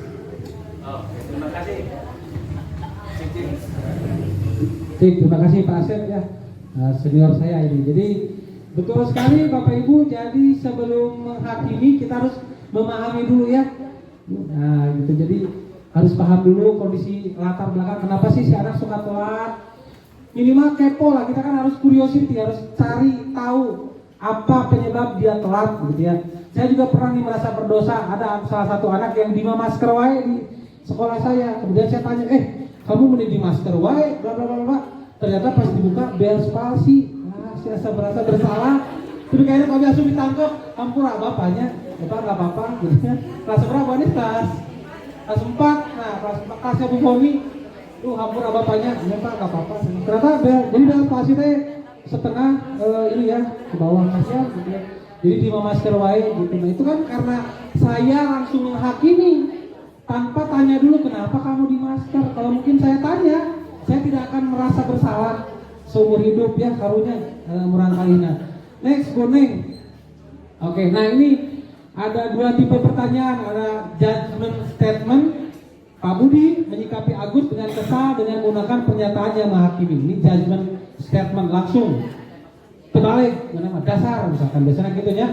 Terima kasih. Terima kasih Pak Asep ya, senior saya ini. Jadi betul sekali Bapak Ibu. Jadi sebelum menghakimi kita harus memahami dulu ya. Nah gitu, jadi harus paham dulu kondisi latar belakang kenapa sih si anak suka telat. Minimal kepo lah, kita kan harus curiosity, harus cari tahu apa penyebab dia telat gitu ya. Saya juga pernah nih merasa berdosa, ada salah satu anak yang di masker wae di sekolah saya. Kemudian saya tanya, kamu mending di masker wae, bla bla bla bla. Ternyata pas dibuka bel spasi. Saya merasa bersalah. Tapi kayaknya kami langsung ditangkap, hampura bapaknya. Bapak nggak apa-apa gitu ya. Kelas berapa nih? Kelas 4. Nah, kelasnya Bu Foni. Hampura bapaknya. Ya Pak, nggak apa-apa. Ternyata jadi bel spasi teh setengah ini ya ke bawah kasihan gitu ya. Jadi di masker wae gitu. Nah, itu kan karena saya langsung menghakimi tanpa tanya dulu kenapa kamu di masker. Kalau mungkin saya tanya, saya tidak akan merasa bersalah seumur hidup ya, karunya murangkalina. Next, kuning. Oke, nah ini ada 2 tipe pertanyaan, ada judgment statement. Pak Budi menyikapi Agus dengan kesal dengan menggunakan pernyataan yang menghakimi. Ini judgment statement langsung. Terbalik, dasar misalkan biasanya gitu ya.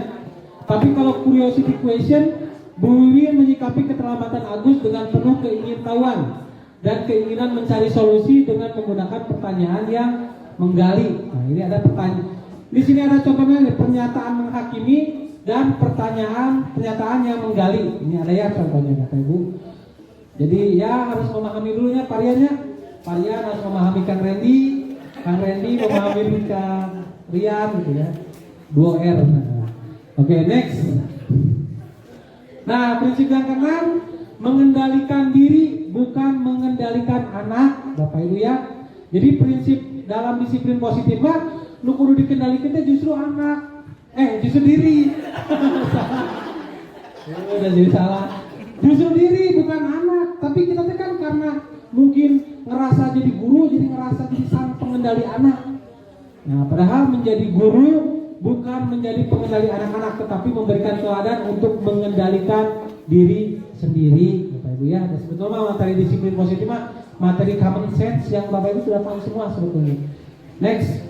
Tapi kalau curiosity question, Bu Wiwin menyikapi keterlambatan Agus dengan penuh keingintahuan dan keinginan mencari solusi dengan menggunakan pertanyaan yang menggali. Nah, ini ada pertanyaan. Di sini ada contohnya pernyataan menghakimi dan pernyataan yang menggali. Ini ada ya contohnya Bapak Ibu. Jadi ya harus memahami dulunya Pariannya. Parian harus memahami Kang Randy memahami Kang Rian gitu ya. 2R. Nah. Oke, next. Nah, prinsip yang ke-6, mengendalikan diri bukan mengendalikan anak, Bapak Ibu ya. Jadi prinsip dalam disiplin positif mah nu kudu dikendalikan justru anak. Justru diri. Udah jadi salah. Justru diri bukan anak, tapi kita kan karena mungkin ngerasa jadi guru, jadi ngerasa jadi sang pengendali anak. Nah, padahal menjadi guru bukan menjadi pengendali anak-anak, tetapi memberikan teladan untuk mengendalikan diri sendiri, Bapak Ibu ya. Dan sebetulnya materi disiplin positif mah materi common sense yang Bapak Ibu sudah tahu semua sebetulnya. Next.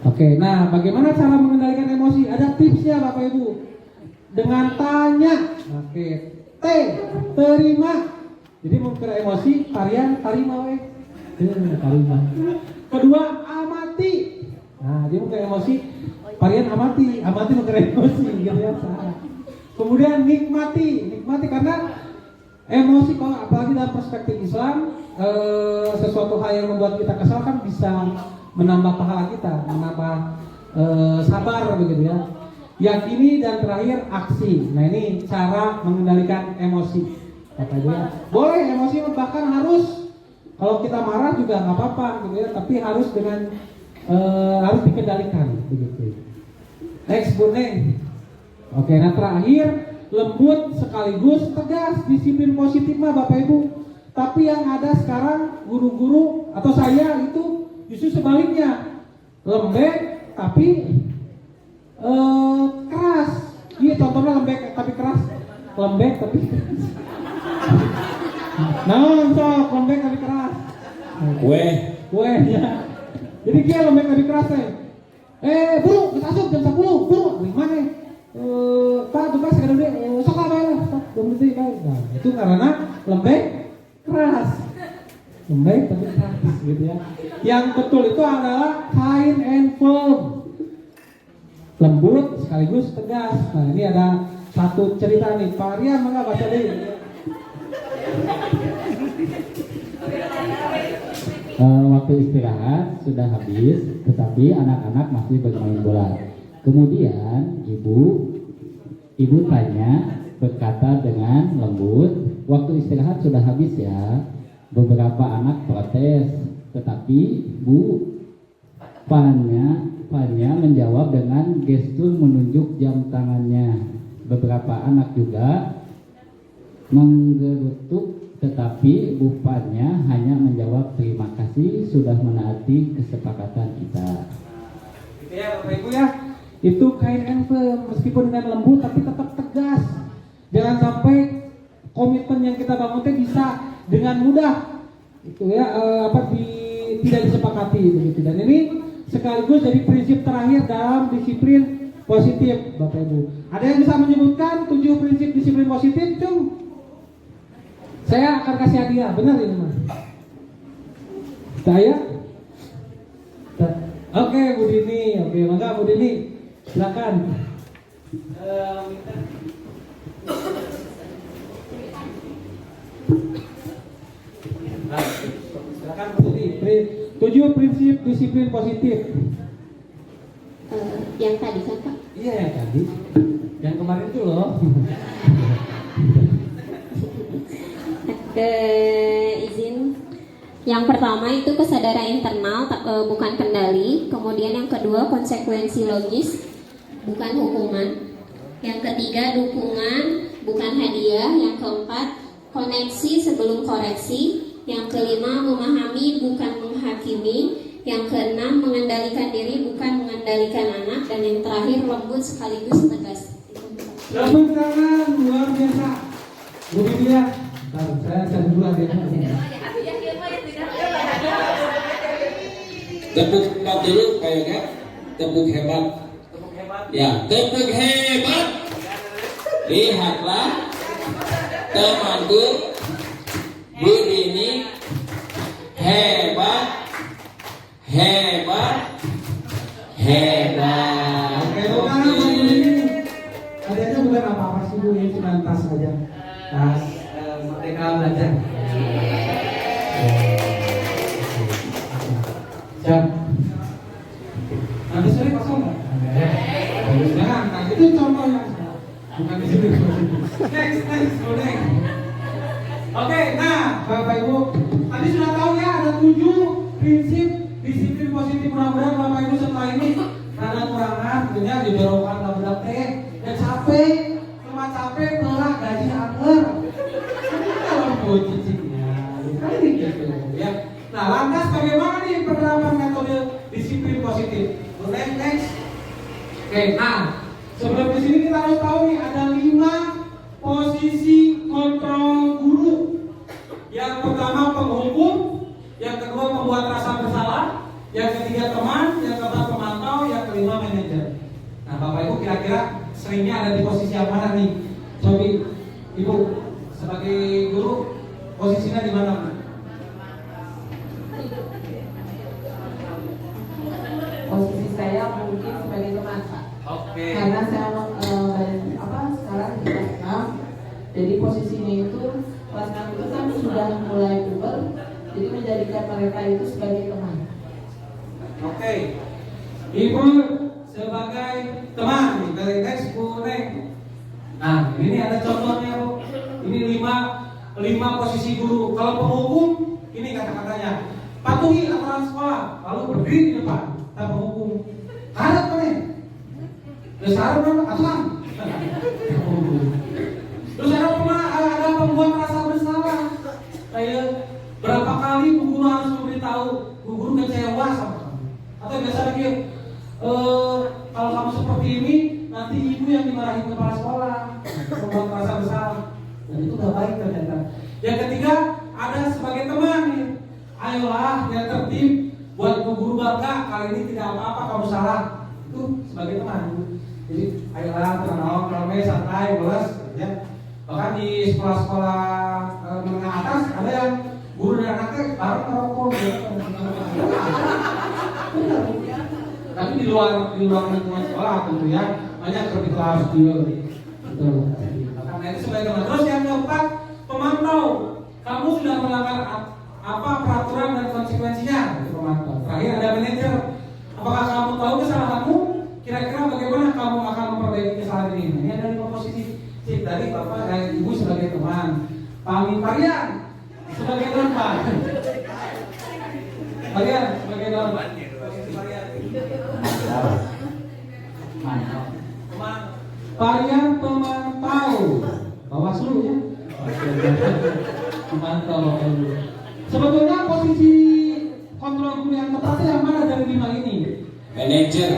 Oke, nah bagaimana cara mengendalikan emosi? Ada tipsnya Bapak Ibu. Dengan tanya. Oke, T, terima. Jadi mengukir emosi, Parian, tarima we. Tarima. Kedua, amati. Nah, dia mengukir emosi, Parian amati mengukir emosi gitu ya. Kemudian nikmati karena emosi kalau apalagi dalam perspektif Islam, sesuatu hal yang membuat kita kesal kan bisa menambah pahala kita, menambah sabar begitu ya. Yakini dan terakhir aksi. Nah ini cara mengendalikan emosi. Katanya boleh emosi bahkan harus kalau kita marah juga nggak apa-apa gitu ya, tapi harus dengan harus dikendalikan begitu. Next Bu Neng. Oke, nah terakhir lembut sekaligus tegas, disiplin positif mah Bapak Ibu. Tapi yang ada sekarang guru-guru atau saya itu justru sebaliknya, lembek tapi keras. Iya, contohnya lembek tapi keras, lembek tapi keras. Nah, sok lembek tapi keras. Kue ya. Jadi dia lembek tapi keras ya. Buru, kita masuk jam 10, buru, gimana? Pak, tugas sekali dulu, sok apa ya? Sok, berhenti kan? Nah, itu karena lembek keras, lembek tapi keras, gitu ya. Yang betul itu adalah kind and firm, lembut sekaligus tegas. Nah, ini ada satu cerita nih, Pak Arya, mangga baca deh. Waktu istirahat sudah habis, tetapi anak-anak masih bermain bola. Kemudian ibu tanya, berkata dengan lembut, waktu istirahat sudah habis ya. Beberapa anak protes, tetapi Fanya menjawab dengan gestur menunjuk jam tangannya. Beberapa anak juga menggerutuk, tetapi Bu Fanya hanya menjawab terima kasih sudah menaati kesepakatan kita. Gitu ya Bapak Ibu ya. Itu kind and firm, meskipun dengan lembut tapi tetap tegas. Jangan sampai komitmen yang kita bangun bisa dengan mudah itu ya tidak disepakati begitu. Dan ini sekaligus jadi prinsip terakhir dalam disiplin positif Bapak Ibu. Ada yang bisa menyebutkan 7 prinsip disiplin positif, Cung? Saya akan kasih hadiah, benar ini Mas? Saya? Oke, Bu Dini. Oke, mangga Bu Dini. Silakan. Silakan Bu Dini. 7 prinsip disiplin positif. Yang tadi kan Pak? Iya, yang tadi. Yang kemarin itu loh. Izin. Yang pertama itu kesadaran internal, bukan kendali. Kemudian yang kedua konsekuensi logis, bukan hukuman. Yang ketiga dukungan, bukan hadiah. Yang keempat koneksi sebelum koreksi. Yang kelima memahami, bukan menghakimi. Yang keenam mengendalikan diri, bukan mengendalikan anak. Dan yang terakhir lembut sekaligus tegas. Tepuk tangan luar biasa. Bu Dini ya. Saya duluan ya. Tepuk hebat dulu kayaknya. Tepuk hebat. Ya, tepuk hebat. Lihatlah temanku Bu Dini hebat. Oke, bukan Bu Dini. Adanya bukan apa-apa sih Bu, ini cuma tas saja. Tas Merdeka Belajar. Siap. Nanti sore kosong nggak? Jangan, nah itu contoh yang bukan di sini. Next, boleh. Oke, nah Bapak Ibu, tadi sudah tahu ya ada 7 prinsip disiplin positif. Mudah-mudahan Bapak Ibu setelah ini rada kurangan, tentunya didorongkan budak teh dan capek, cuma capek belah gaji angker. Kalau cicingnya, kali gitu ya. Nah, lantas bagaimana nih penerapan metode disiplin positif? Next. Oke, nah sebelum di sini kita harus tahu nih ada 5 posisi kontrol guru. Yang pertama penghukum, yang kedua pembuat rasa bersalah, yang ketiga teman, yang keempat pemantau, yang kelima manajer. Nah, Bapak Ibu kira-kira seringnya ada di posisi yang mana nih? Cobi Ibu sebagai guru posisinya di mana? Posisi saya mungkin sebagai teman Pak. Oke. Karena saya sekarang di kelas 6, jadi posisinya itu kelas 6 itu kan sudah mulai puber, jadi menjadikan mereka itu sebagai teman. Oke. Ibu sebagai teman dari next Bu Neng. Nah, ini ada contohnya Bu. Ini 5 posisi guru. Kalau penghukum, ini kata-katanya patuhi aturan sekolah, lalu berdiri di depan. Kita penghukum. Harap nih. Terus harap aturan. Terus ada pembuat rasa bersalah. Kayak seperti ini, nanti ibu yang dimarahi kepala sekolah, membuat merasa bersalah, dan itu gak baik ternyata. Yang ketiga, ada sebagai teman nih, ayolah yang tertib, buat guru bangga, kali ini tidak apa-apa kamu salah, itu sebagai teman. Jadi ayolah tenang, kalau santai, bolos, ya. Bahkan di sekolah-sekolah menengah atas ada yang guru dan anaknya bareng ngerokok, gitu. Tapi di luar lingkungan sekolah tentu ya, banyak seperti kelas juga. Betul. Karena itu sebagai teman. Terus yang keempat, pemantau. Kamu sudah melanggar apa peraturan dan konsekuensinya? Itu pemantau. Terakhir ada manajer. Apakah kamu tahu kesalahanmu? Kira-kira bagaimana kamu akan memperbaiki kesalahan ini? Ini ada 5 posisi. Sip, dari bapak dan ibu sebagai teman. Pami Parian sebagai teman Pak. Parian sebagai teman. Mantap. Parian pemantau. Bawaslu ya. Pemantau. Sebetulnya posisi kontrol guru yang tepat yang mana dari 5 ini? Manajer.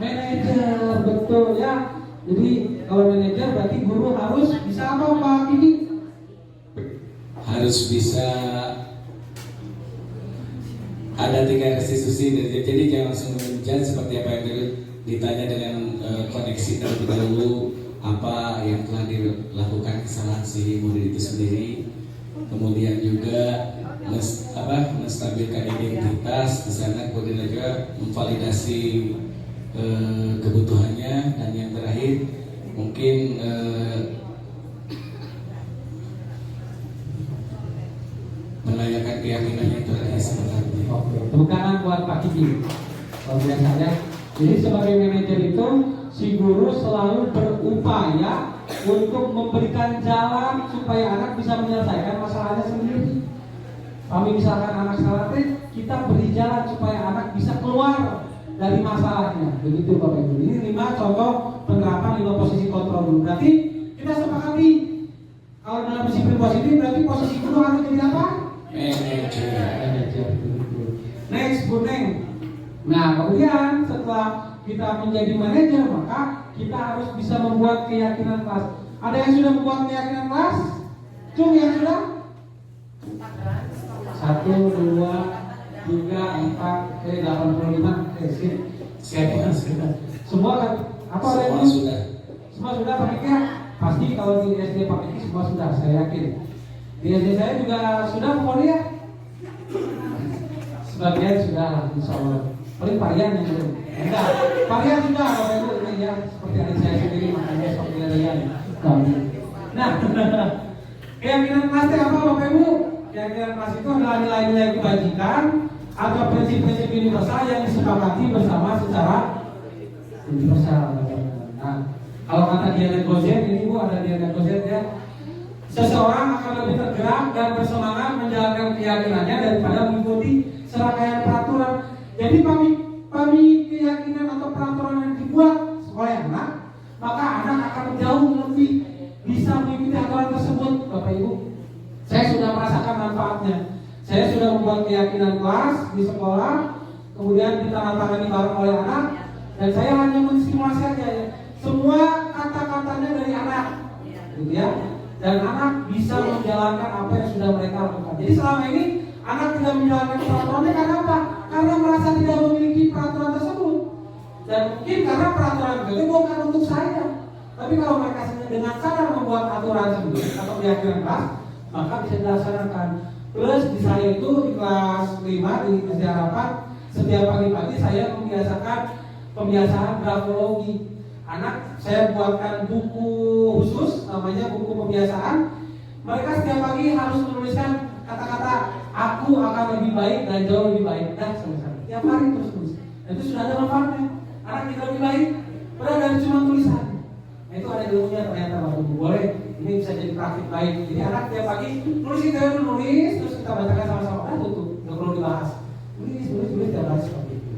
Manajer, betul ya. Jadi kalau manajer berarti guru harus bisa apa Pak Kiki? Harus bisa ada 3 restitusi, jadi jangan langsung menjudge seperti apa yang ditanya dengan koneksi terlebih dahulu apa yang telah dilakukan kesalahan si murid itu sendiri, kemudian juga menstabilkan identitas di sana, kemudian juga memvalidasi kebutuhannya, dan yang terakhir mungkin menanyakan keyakinannya itu adalah sebenarnya. Oke, tepuk tangan buat Pak Kiki. Luar biasa ya. Jadi sebagai manajer itu si guru selalu berupaya untuk memberikan jalan supaya anak bisa menyelesaikan masalahnya sendiri. Kami misalkan anak salah, kita beri jalan supaya anak bisa keluar dari masalahnya. Begitu Bapak Ibu. Ini 5 contoh penerapan 5 posisi kontrol guru. Berarti kita sepakati kalau dalam disiplin positif berarti posisi guru harus jadi apa? Manajer. Next, Bu Neng. Nah, kemudian setelah kita menjadi manajer, maka kita harus bisa membuat keyakinan kelas. Ada yang sudah membuat keyakinan kelas? Cung yang sudah? 1, 2, 3, 4, 85, sip. Semua kan? Apa Semua yang sudah. Semua sudah Pak Kiki? Pasti kalau di SD Pak Kiki semua sudah, saya yakin. Di SD saya juga sudah pokoknya ya. Sebagian sudah lah, insya Allah. Paling Parian yang belum. Enggak, Parian sudah. Bapak Ibu ini ya seperti adik saya sendiri, makanya seperti kalian. Nah, keyakinan kelas itu apa Bapak Ibu? Keyakinan kelas itu adalah nilai-nilai kebajikan atau prinsip-prinsip universal yang disepakati bersama secara universal. Nah, kalau kata Diana Gozet, ini Bu ada Diana Gozet ya. Seseorang akan lebih tergerak dan bersemangat menjalankan keyakinannya daripada mengikuti serangkaian peraturan. Jadi pami keyakinan atau peraturan yang dibuat oleh anak, maka anak akan jauh lebih bisa mengikuti aturan tersebut, Bapak Ibu. Saya sudah merasakan manfaatnya. Saya sudah membuat keyakinan kelas di sekolah, kemudian ditandatangani bareng oleh anak, dan saya hanya menstimulasi saja ya. Semua kata-katanya dari anak, gitu ya. Dan anak bisa menjalankan apa yang sudah mereka lakukan. Jadi selama ini anak tidak menjalankan peraturannya karena apa? Karena merasa tidak memiliki peraturan tersebut. Dan mungkin karena peraturan itu bukan untuk saya. Tapi kalau mereka dengan sadar membuat aturan sendiri atau keyakinan kelas, maka bisa dilaksanakan. Plus di saya itu di kelas 5 di SD Harapan, setiap pagi-pagi saya membiasakan pembiasaan grafologi. Anak saya buatkan buku khusus namanya buku pembiasaan. Mereka setiap pagi harus menuliskan kata-kata aku akan lebih baik dan jauh lebih baik, dan selesai. Tiap hari terus. Itu sudah ada manfaatnya. Anak kita lebih baik padahal dari cuma tulisan. Nah, itu ada ilmunya ternyata Bapak Ibu. Boleh ini bisa jadi praktik baik. Jadi anak tiap pagi nulis terus kita bacakan sama-sama. Tutup, nggak perlu dibahas. Nulis tiap hari seperti itu.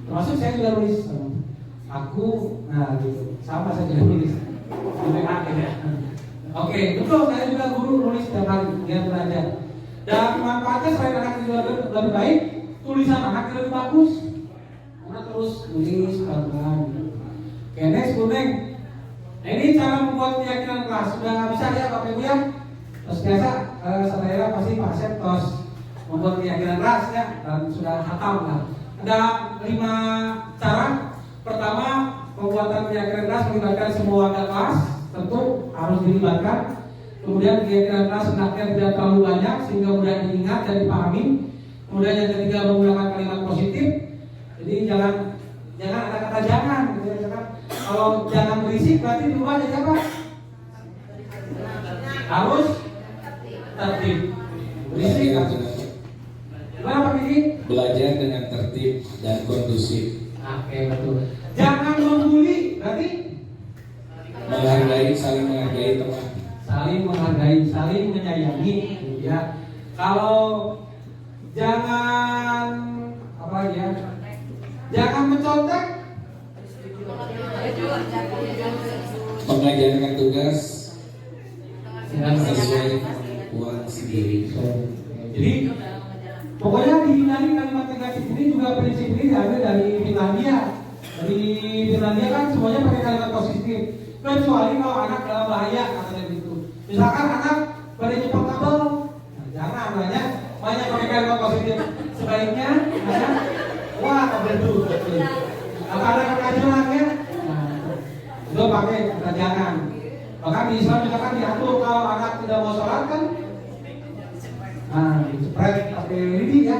Termasuk saya juga nulis. Aku, nah gitu, sama saja nulis. Ya. Oke, betul. Saya juga guru nulis setiap hari, dia belajar. Dan manfaatnya selain anak juga lebih baik, tulisan anak lebih bagus. Anak terus nulis pelan-pelan. Oke, next kuning. Nah, ini cara membuat keyakinan kelas. Sudah bisa ya Bapak Ibu ya? Terus biasa, saudara pasti Pak Sep tos membuat keyakinan kelas ya, dan sudah hafal lah. Ada 5 cara. Pertama, pembuatan keyakinan kelas melibatkan semua warga kelas, tentu harus dilibatkan. Kemudian keyakinan kelas hendaknya tidak terlalu banyak sehingga mudah diingat dan dipahami. Kemudian yang ketiga, menggunakan kalimat positif. Jadi jangan ada kata jangan gitu ya. Kalau jangan berisik berarti berubah jadi apa? Harus tertib. Berisik gimana Pak Diki? Belajar dengan tertib dan kondusif. Oke, betul. Jangan membuli berarti Saling menghargai teman. Saling menghargai, saling menyayangi gitu ya. Kalau jangan apa ya? Jangan mencontek. Mengajarkan tugas sesuai uang sendiri. Jadi pokoknya dihindari kalimat negatif ini juga prinsip ini diambil dari Finlandia. Dari Finlandia kan semuanya pakai kalimat positif. Kecuali kalau anak dalam bahaya katanya gitu. Misalkan anak pada jepang kabel, jangan banyak pakai kalimat positif. Sebaiknya wah kabel itu. Kalau ada kekajuan ya, itu pakai jangan. Bahkan di Islam juga kan diatur kalau anak tidak mau sholat kan, spread pakai lidi ya.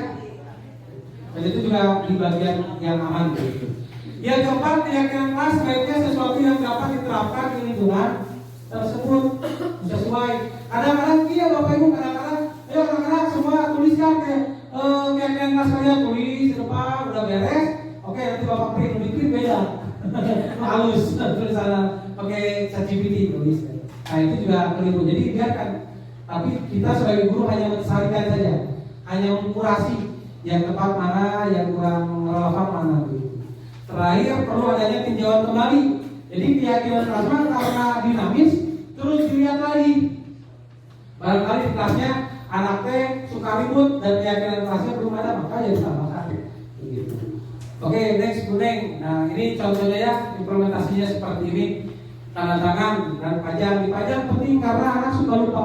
Dan itu juga di bagian yang aman gitu. Yang keempat, keyakinan kelas sebaiknya sesuatu yang dapat diterapkan di lingkungan tersebut sesuai. Kadang-kadang iya Bapak Ibu, kadang-kadang ayo anak-anak semua tuliskan keyakinan kelas kalian, tulis di depan udah beres. Oke, nanti Bapak print dikit beda. Halus tulisan pakai ChatGPT tulis. Nah itu juga keliru. Jadi biarkan. Tapi kita sebagai guru hanya menyelesaikan saja, hanya mengkurasi yang tepat mana, yang kurang relevan mana gitu. Terakhir perlu adanya tinjauan kembali. Jadi keyakinan kelasnya karena dinamis, terus dilihat lagi. Barangkali di kelasnya anaknya suka ribut dan keyakinan kelasnya belum ada, maka ya ditambahkan. Begitu. Oke, next kuning. Nah ini contohnya ya, implementasinya seperti ini. Tanda tangan dan pajang. Dipajang penting karena anak suka lupa.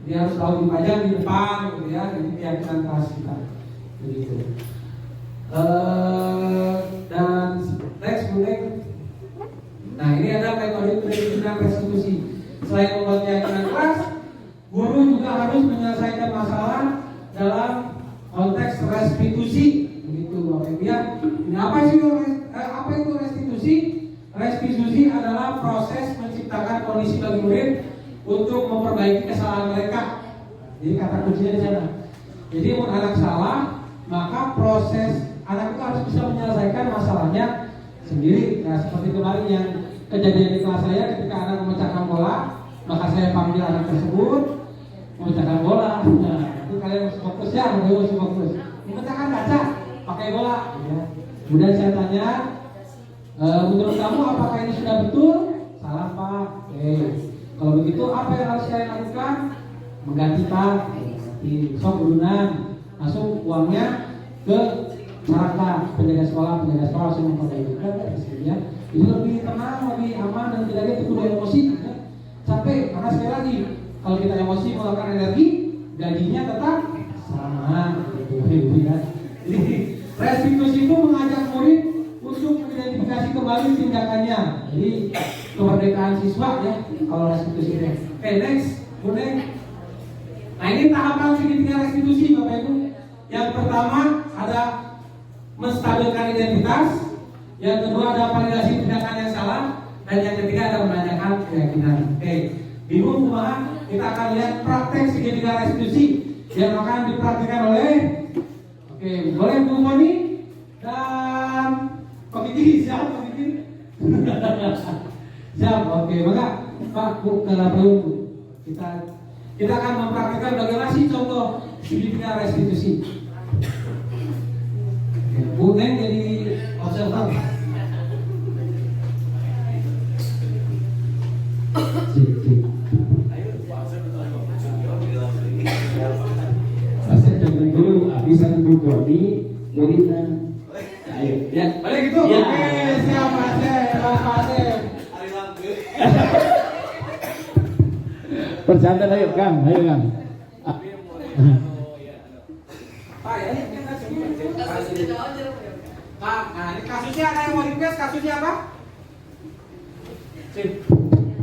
Dia harus tahu dipajang di depan, gitu ya. Ini keyakinan kelas kita. Begitu. Dan next kuning. Nah ini ada metode pendidikan restitusi. Selain membuat keyakinan kelas, guru juga harus menyelesaikan masalah dalam konteks restitusi. Begitu Bapak Ibu ya. Nah, apa itu restitusi? Restitusi adalah proses menciptakan kondisi bagi murid untuk memperbaiki kesalahan mereka. Jadi kata kuncinya di sana. Jadi kalau anak salah, maka proses anak itu harus bisa menyelesaikan masalahnya sendiri. Nah seperti kemarin yang kejadian di kelas saya ketika anak memecahkan bola, maka saya panggil anak tersebut memecahkan bola. Nah itu kalian harus fokus ya, harus fokus. Memecahkan kaca pakai bola. Ya. Kemudian saya tanya, menurut kamu apakah ini sudah betul? Salah Pak. Oke. Kalau begitu apa yang harus saya lakukan? Mengganti Pak. Sok urunan, langsung uangnya ke masyarakat, penjaga sekolah langsung memperbaiki ya. Itu lebih tenang, lebih aman dan tidak tergoda emosi. Ya. Capek karena sekali lagi kalau kita emosi mengeluarkan energi, gajinya tetap sama. Gitu ya. Jadi restitusi itu mengajak murid untuk mengidentifikasi kembali tindakannya. Jadi kemerdekaan siswa ya kalau restitusi itu. Oke, next, kuning. Nah ini tahapan segitiga restitusi Bapak Ibu. Yang pertama ada menstabilkan identitas, yang kedua ada validasi tindakan yang salah, dan yang ketiga ada menanyakan keyakinan. Oke, bingung kumaha? Kita akan lihat praktek segitiga restitusi yang akan dipraktikkan oleh boleh Bu Moni dan Pak Kiki, siap Pak Kiki? Siap, oke, maka Pak Bu Kalapayung kita akan mempraktikkan bagaimana sih contoh segitiga restitusi. Bu Neng jadi observator. Dulu abisan Bu Koni muridnya. Ayo, ya, boleh gitu? Ya. Oke, siap Pak Aceh. Bercanda ayo Kang, ayo Kang. Pak, ya, ini Kak, nah ini kasusnya ada yang mau request, kasusnya apa?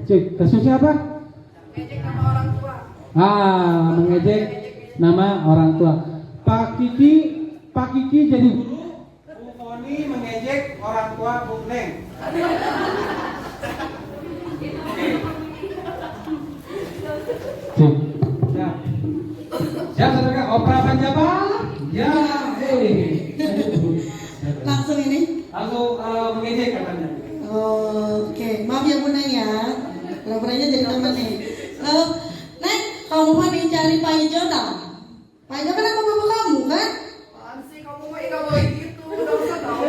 Cik, kasusnya apa? Mengejek nama orang tua. Pak Kiki jadi Bu Foni mengejek orang tua Bu Neng. Cik. Siap. Siap, saudara. Operapan Jabar. Ya, Langsung ini. langsung mengejek katanya. Oke, maaf ya Bunda ya. Pura-puranya jadi teman nih. Neng, kamu mah dicari Pak Ijo tak? Pak Ijo kan apa bapak kamu kan? Kamu mah nggak boleh gitu, udah usah tahu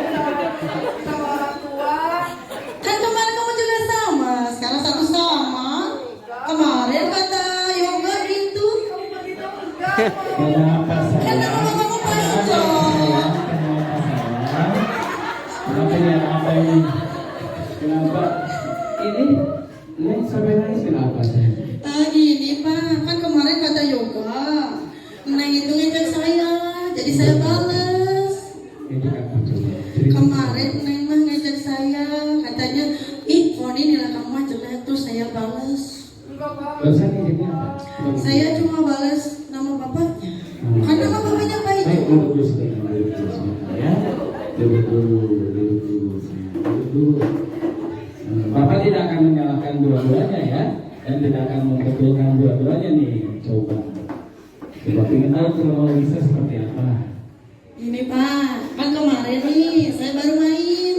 sama orang tua. Kan kemarin kamu juga sama, sekarang satu sama. Kemarin kata Yoga itu. Kenapa Kan nama bapakmu Pak Ijo. Kenapa ya apa ini? Kenapa ini sampai nangis kenapa saya? Gini Pak, kan kemarin kata Yoga, Neng itu ngejek saya, jadi saya bales. Ini apa coba? Kemarin Neng mah ngejek saya, katanya, ih Foni nilai kamu mah jelek, terus saya bales. Terus saya ngejeknya apa? Saya cuma bales nama bapaknya. Kan nama bapaknya Pak Baik, Ijo. duduk dulu sebentar, duduk dulu sebentar ya. Duduk dulu. Bapak tidak akan menyalahkan dua-duanya ya, dan tidak akan membetulkan dua-duanya nih. Coba ingin tahu kronologisnya seperti apa? Ini Pak, kan kemarin nih saya baru main,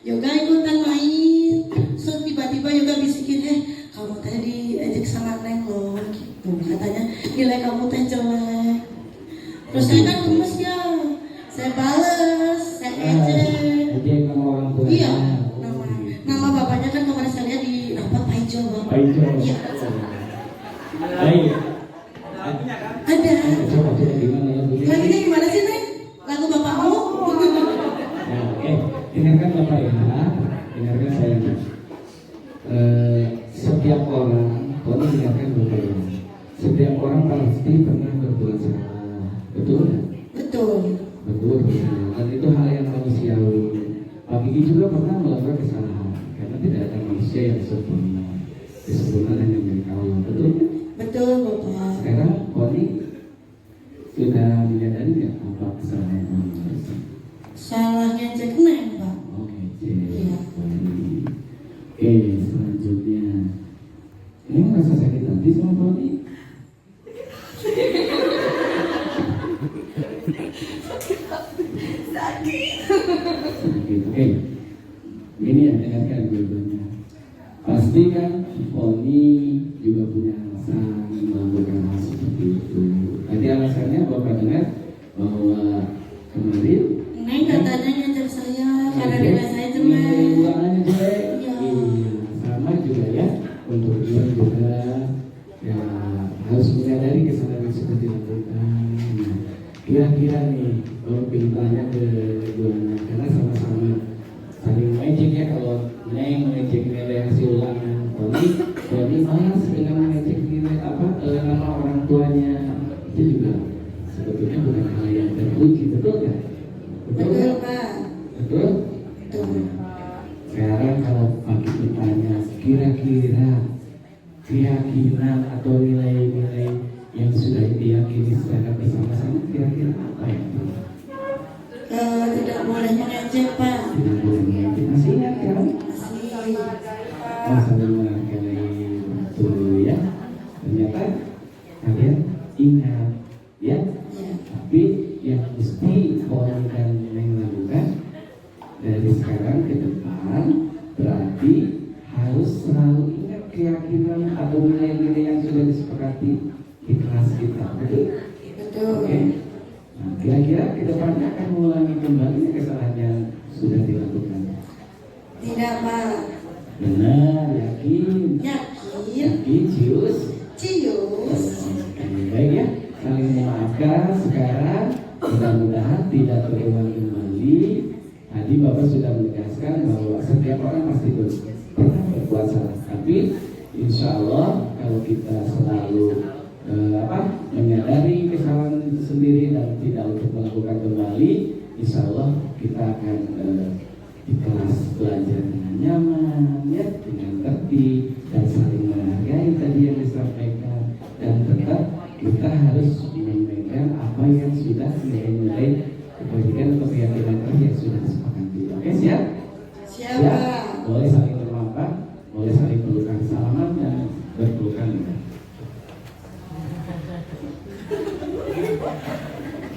Yoga ikutan main. So tiba-tiba Yoga bisikin, kamu tadi ejek sama Neng loh, gitu. Katanya nilai kamu teh jelek. Terus saya kan gemes ya, saya bales, saya ejek. Jadi nama orang tua. Iya, nama bapaknya kan kemarin saya lihat di rapat Pak Ijo. Pak Ijo. Iya. Baik. Ada. Coba gimana lagunya? Lagunya gimana sih Neng? Lagu bapakmu? Ya, oke. Dengarkan Bapak ya. Dengarkan saya. Setiap orang, tolong dengarkan Bapak ya. Setiap orang pasti pernah berbuat salah. Betul? Betul. Betul. Dan itu hal yang manusiawi. Pak Kiki juga pernah melakukan kesalahan. Karena tidak ada manusia yang sempurna. Kesempurnaan hanya milik Allah. Betul? Betul Bapak. Sekarang Poni sudah menyadari nggak apa kesalahan Poni? Salahnya cek Neng Pak. Oke, Iya. Oke, selanjutnya ini merasa sakit hati sama Poni? Sakit. Oke, ini yang dengarkan dua-duanya. Pasti kan Poni juga punya alasan melakukan hal seperti itu. Tadi alasannya Bapak dengar bahwa kemarin Neng katanya ngajak saya karena nilai saya jelek. Ulangannya jelek. Iya. Iya, sama juga ya. Untuk dia juga ya harus menyadari kesalahan seperti dilakukan. Nah, kira-kira nih kalau pilih tanya ke keduanya karena sama-sama saling mengejek ya. Kalau Neng mengejek nilai hasil ulangan, Tony malas dengan mengejek nilai nama orang tuanya, itu juga sebetulnya bukan hal yang terpuji, betul kan? Betul Pak. Betul? Betul. Sekarang kalau Pak ditanya kira-kira keyakinan atau nilai-nilai yang sudah diyakini secara bersama-sama kira-kira apa ya? Tidak boleh mengejek Pak. Tidak boleh mengejek. Masih ingat kan? Masih. Saling menghargai betul ya. Ternyata kalian ingat ya. Ya. Tapi yang mesti Poni dan Neng lakukan dari sekarang ke depan berarti harus selalu ingat keyakinan atau nilai-nilai yang sudah disepakati di kelas kita. Betul? Betul. Oke. Nah, kira-kira ke depannya akan mengulangi kembali kesalahan yang sudah dilakukan. Tidak Pak. Benar, yakin. Yakin. Cius. Cius. Baik ya, saling memaafkan sekarang. Mudah-mudahan tidak terulang kembali. Tadi Bapak sudah menegaskan bahwa setiap orang pasti pernah berbuat salah. Tapi insya Allah kalau kita selalu menyadari kesalahan itu sendiri dan tidak untuk melakukan kembali, insya Allah kita akan di kelas belajar dengan nyaman, ya, dengan tertib dan saling menghargai tadi yang disampaikan, dan tetap kita harus memegang apa yang sudah nilai-nilai kebajikan atau keyakinan yang sudah disepakati. Oke, siap? Siap. Boleh saling bermaafan, boleh saling pelukan salaman dan berpelukan juga.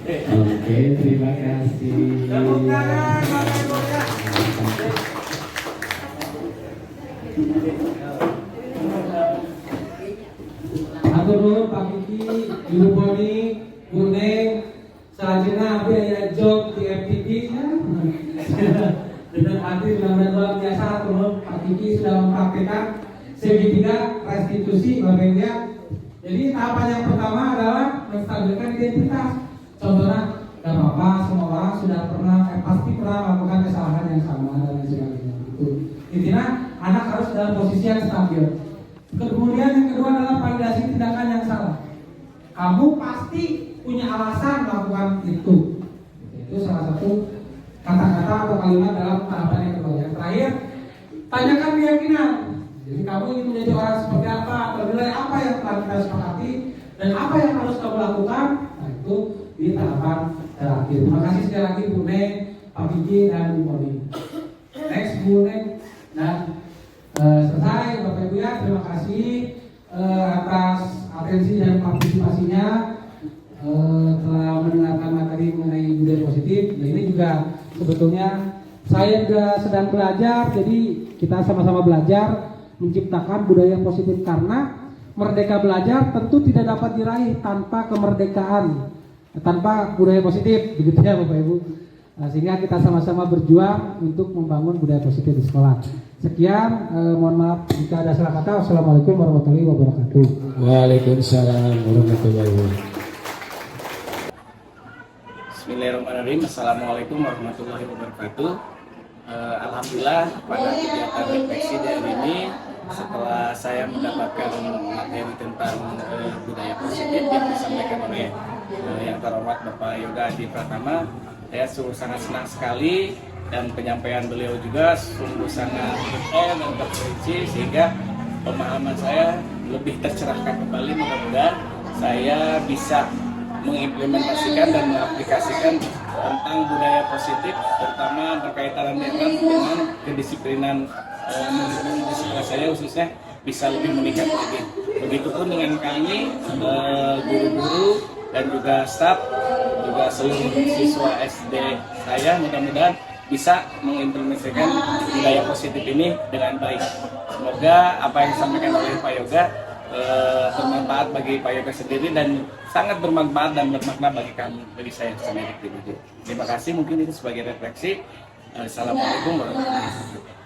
Oke, terima kasih. Atur nuhun Pak Kiki, Ibu Boni, Bu Neng, selanjutnya abi aya job di FTV ya. Dengan hadir dalam luar biasa, atur nuhun Pak Kiki sudah mempraktikkan segitiga restitusi Bapak Ibu ya. Jadi tahapan yang pertama adalah menstabilkan identitas. Contohnya, gak apa-apa, semua orang sudah pernah, pasti pernah melakukan kesalahan yang sama dan lain sebagainya. Itu intinya anak harus dalam posisi yang stabil. Kemudian yang kedua adalah validasi tindakan yang salah. Kamu pasti punya alasan melakukan itu. Itu salah satu kata-kata atau kalimat dalam tahapan yang kedua. Yang terakhir, tanyakan keyakinan. Jadi kamu ingin menjadi orang seperti apa, atau nilai apa yang telah kita sepakati, dan apa yang harus kamu lakukan. Nah itu di tahapan terakhir. Terima kasih sekali lagi Bu Neng, Pak Kiki, dan Bu Moni. Next Bu Neng dan selesai Bapak Ibu ya. Terima kasih atas atensi dan partisipasinya, telah mendengarkan materi mengenai budaya positif. Nah, ini juga sebetulnya saya juga sedang belajar, jadi kita sama-sama belajar menciptakan budaya positif, karena merdeka belajar tentu tidak dapat diraih tanpa kemerdekaan, tanpa budaya positif, begitu ya Bapak Ibu. Nah, sehingga kita sama-sama berjuang untuk membangun budaya positif di sekolah. Sekian, mohon maaf jika ada salah kata. Wassalamualaikum warahmatullahi wabarakatuh. Waalaikumsalam warahmatullahi wabarakatuh. Bismillahirrahmanirrahim. Assalamualaikum warahmatullahi wabarakatuh. Alhamdulillah pada kegiatan refleksi hari ini, setelah saya mendapatkan materi tentang budaya positif yang disampaikan oleh yang terhormat Bapak Yoga Adi Pratama, saya sangat senang sekali, dan penyampaian beliau juga sungguh sangat detail dan terperinci, sehingga pemahaman saya lebih tercerahkan kembali. Mudah-mudahan saya bisa mengimplementasikan dan mengaplikasikan tentang budaya positif, terutama berkaitan dengan kedisiplinan di sekolah saya khususnya bisa lebih meningkat lagi. Begitupun dengan kami guru-guru dan juga staf, juga seluruh siswa SD saya, mudah-mudahan bisa mengimplementasikan budaya positif ini dengan baik. Semoga apa yang disampaikan oleh Pak Yoga bermanfaat bagi Pak Yoga sendiri, dan sangat bermanfaat dan bermakna bagi kami, bagi saya sendiri. Terima kasih, mungkin itu sebagai refleksi. Assalamualaikum warahmatullahi wabarakatuh.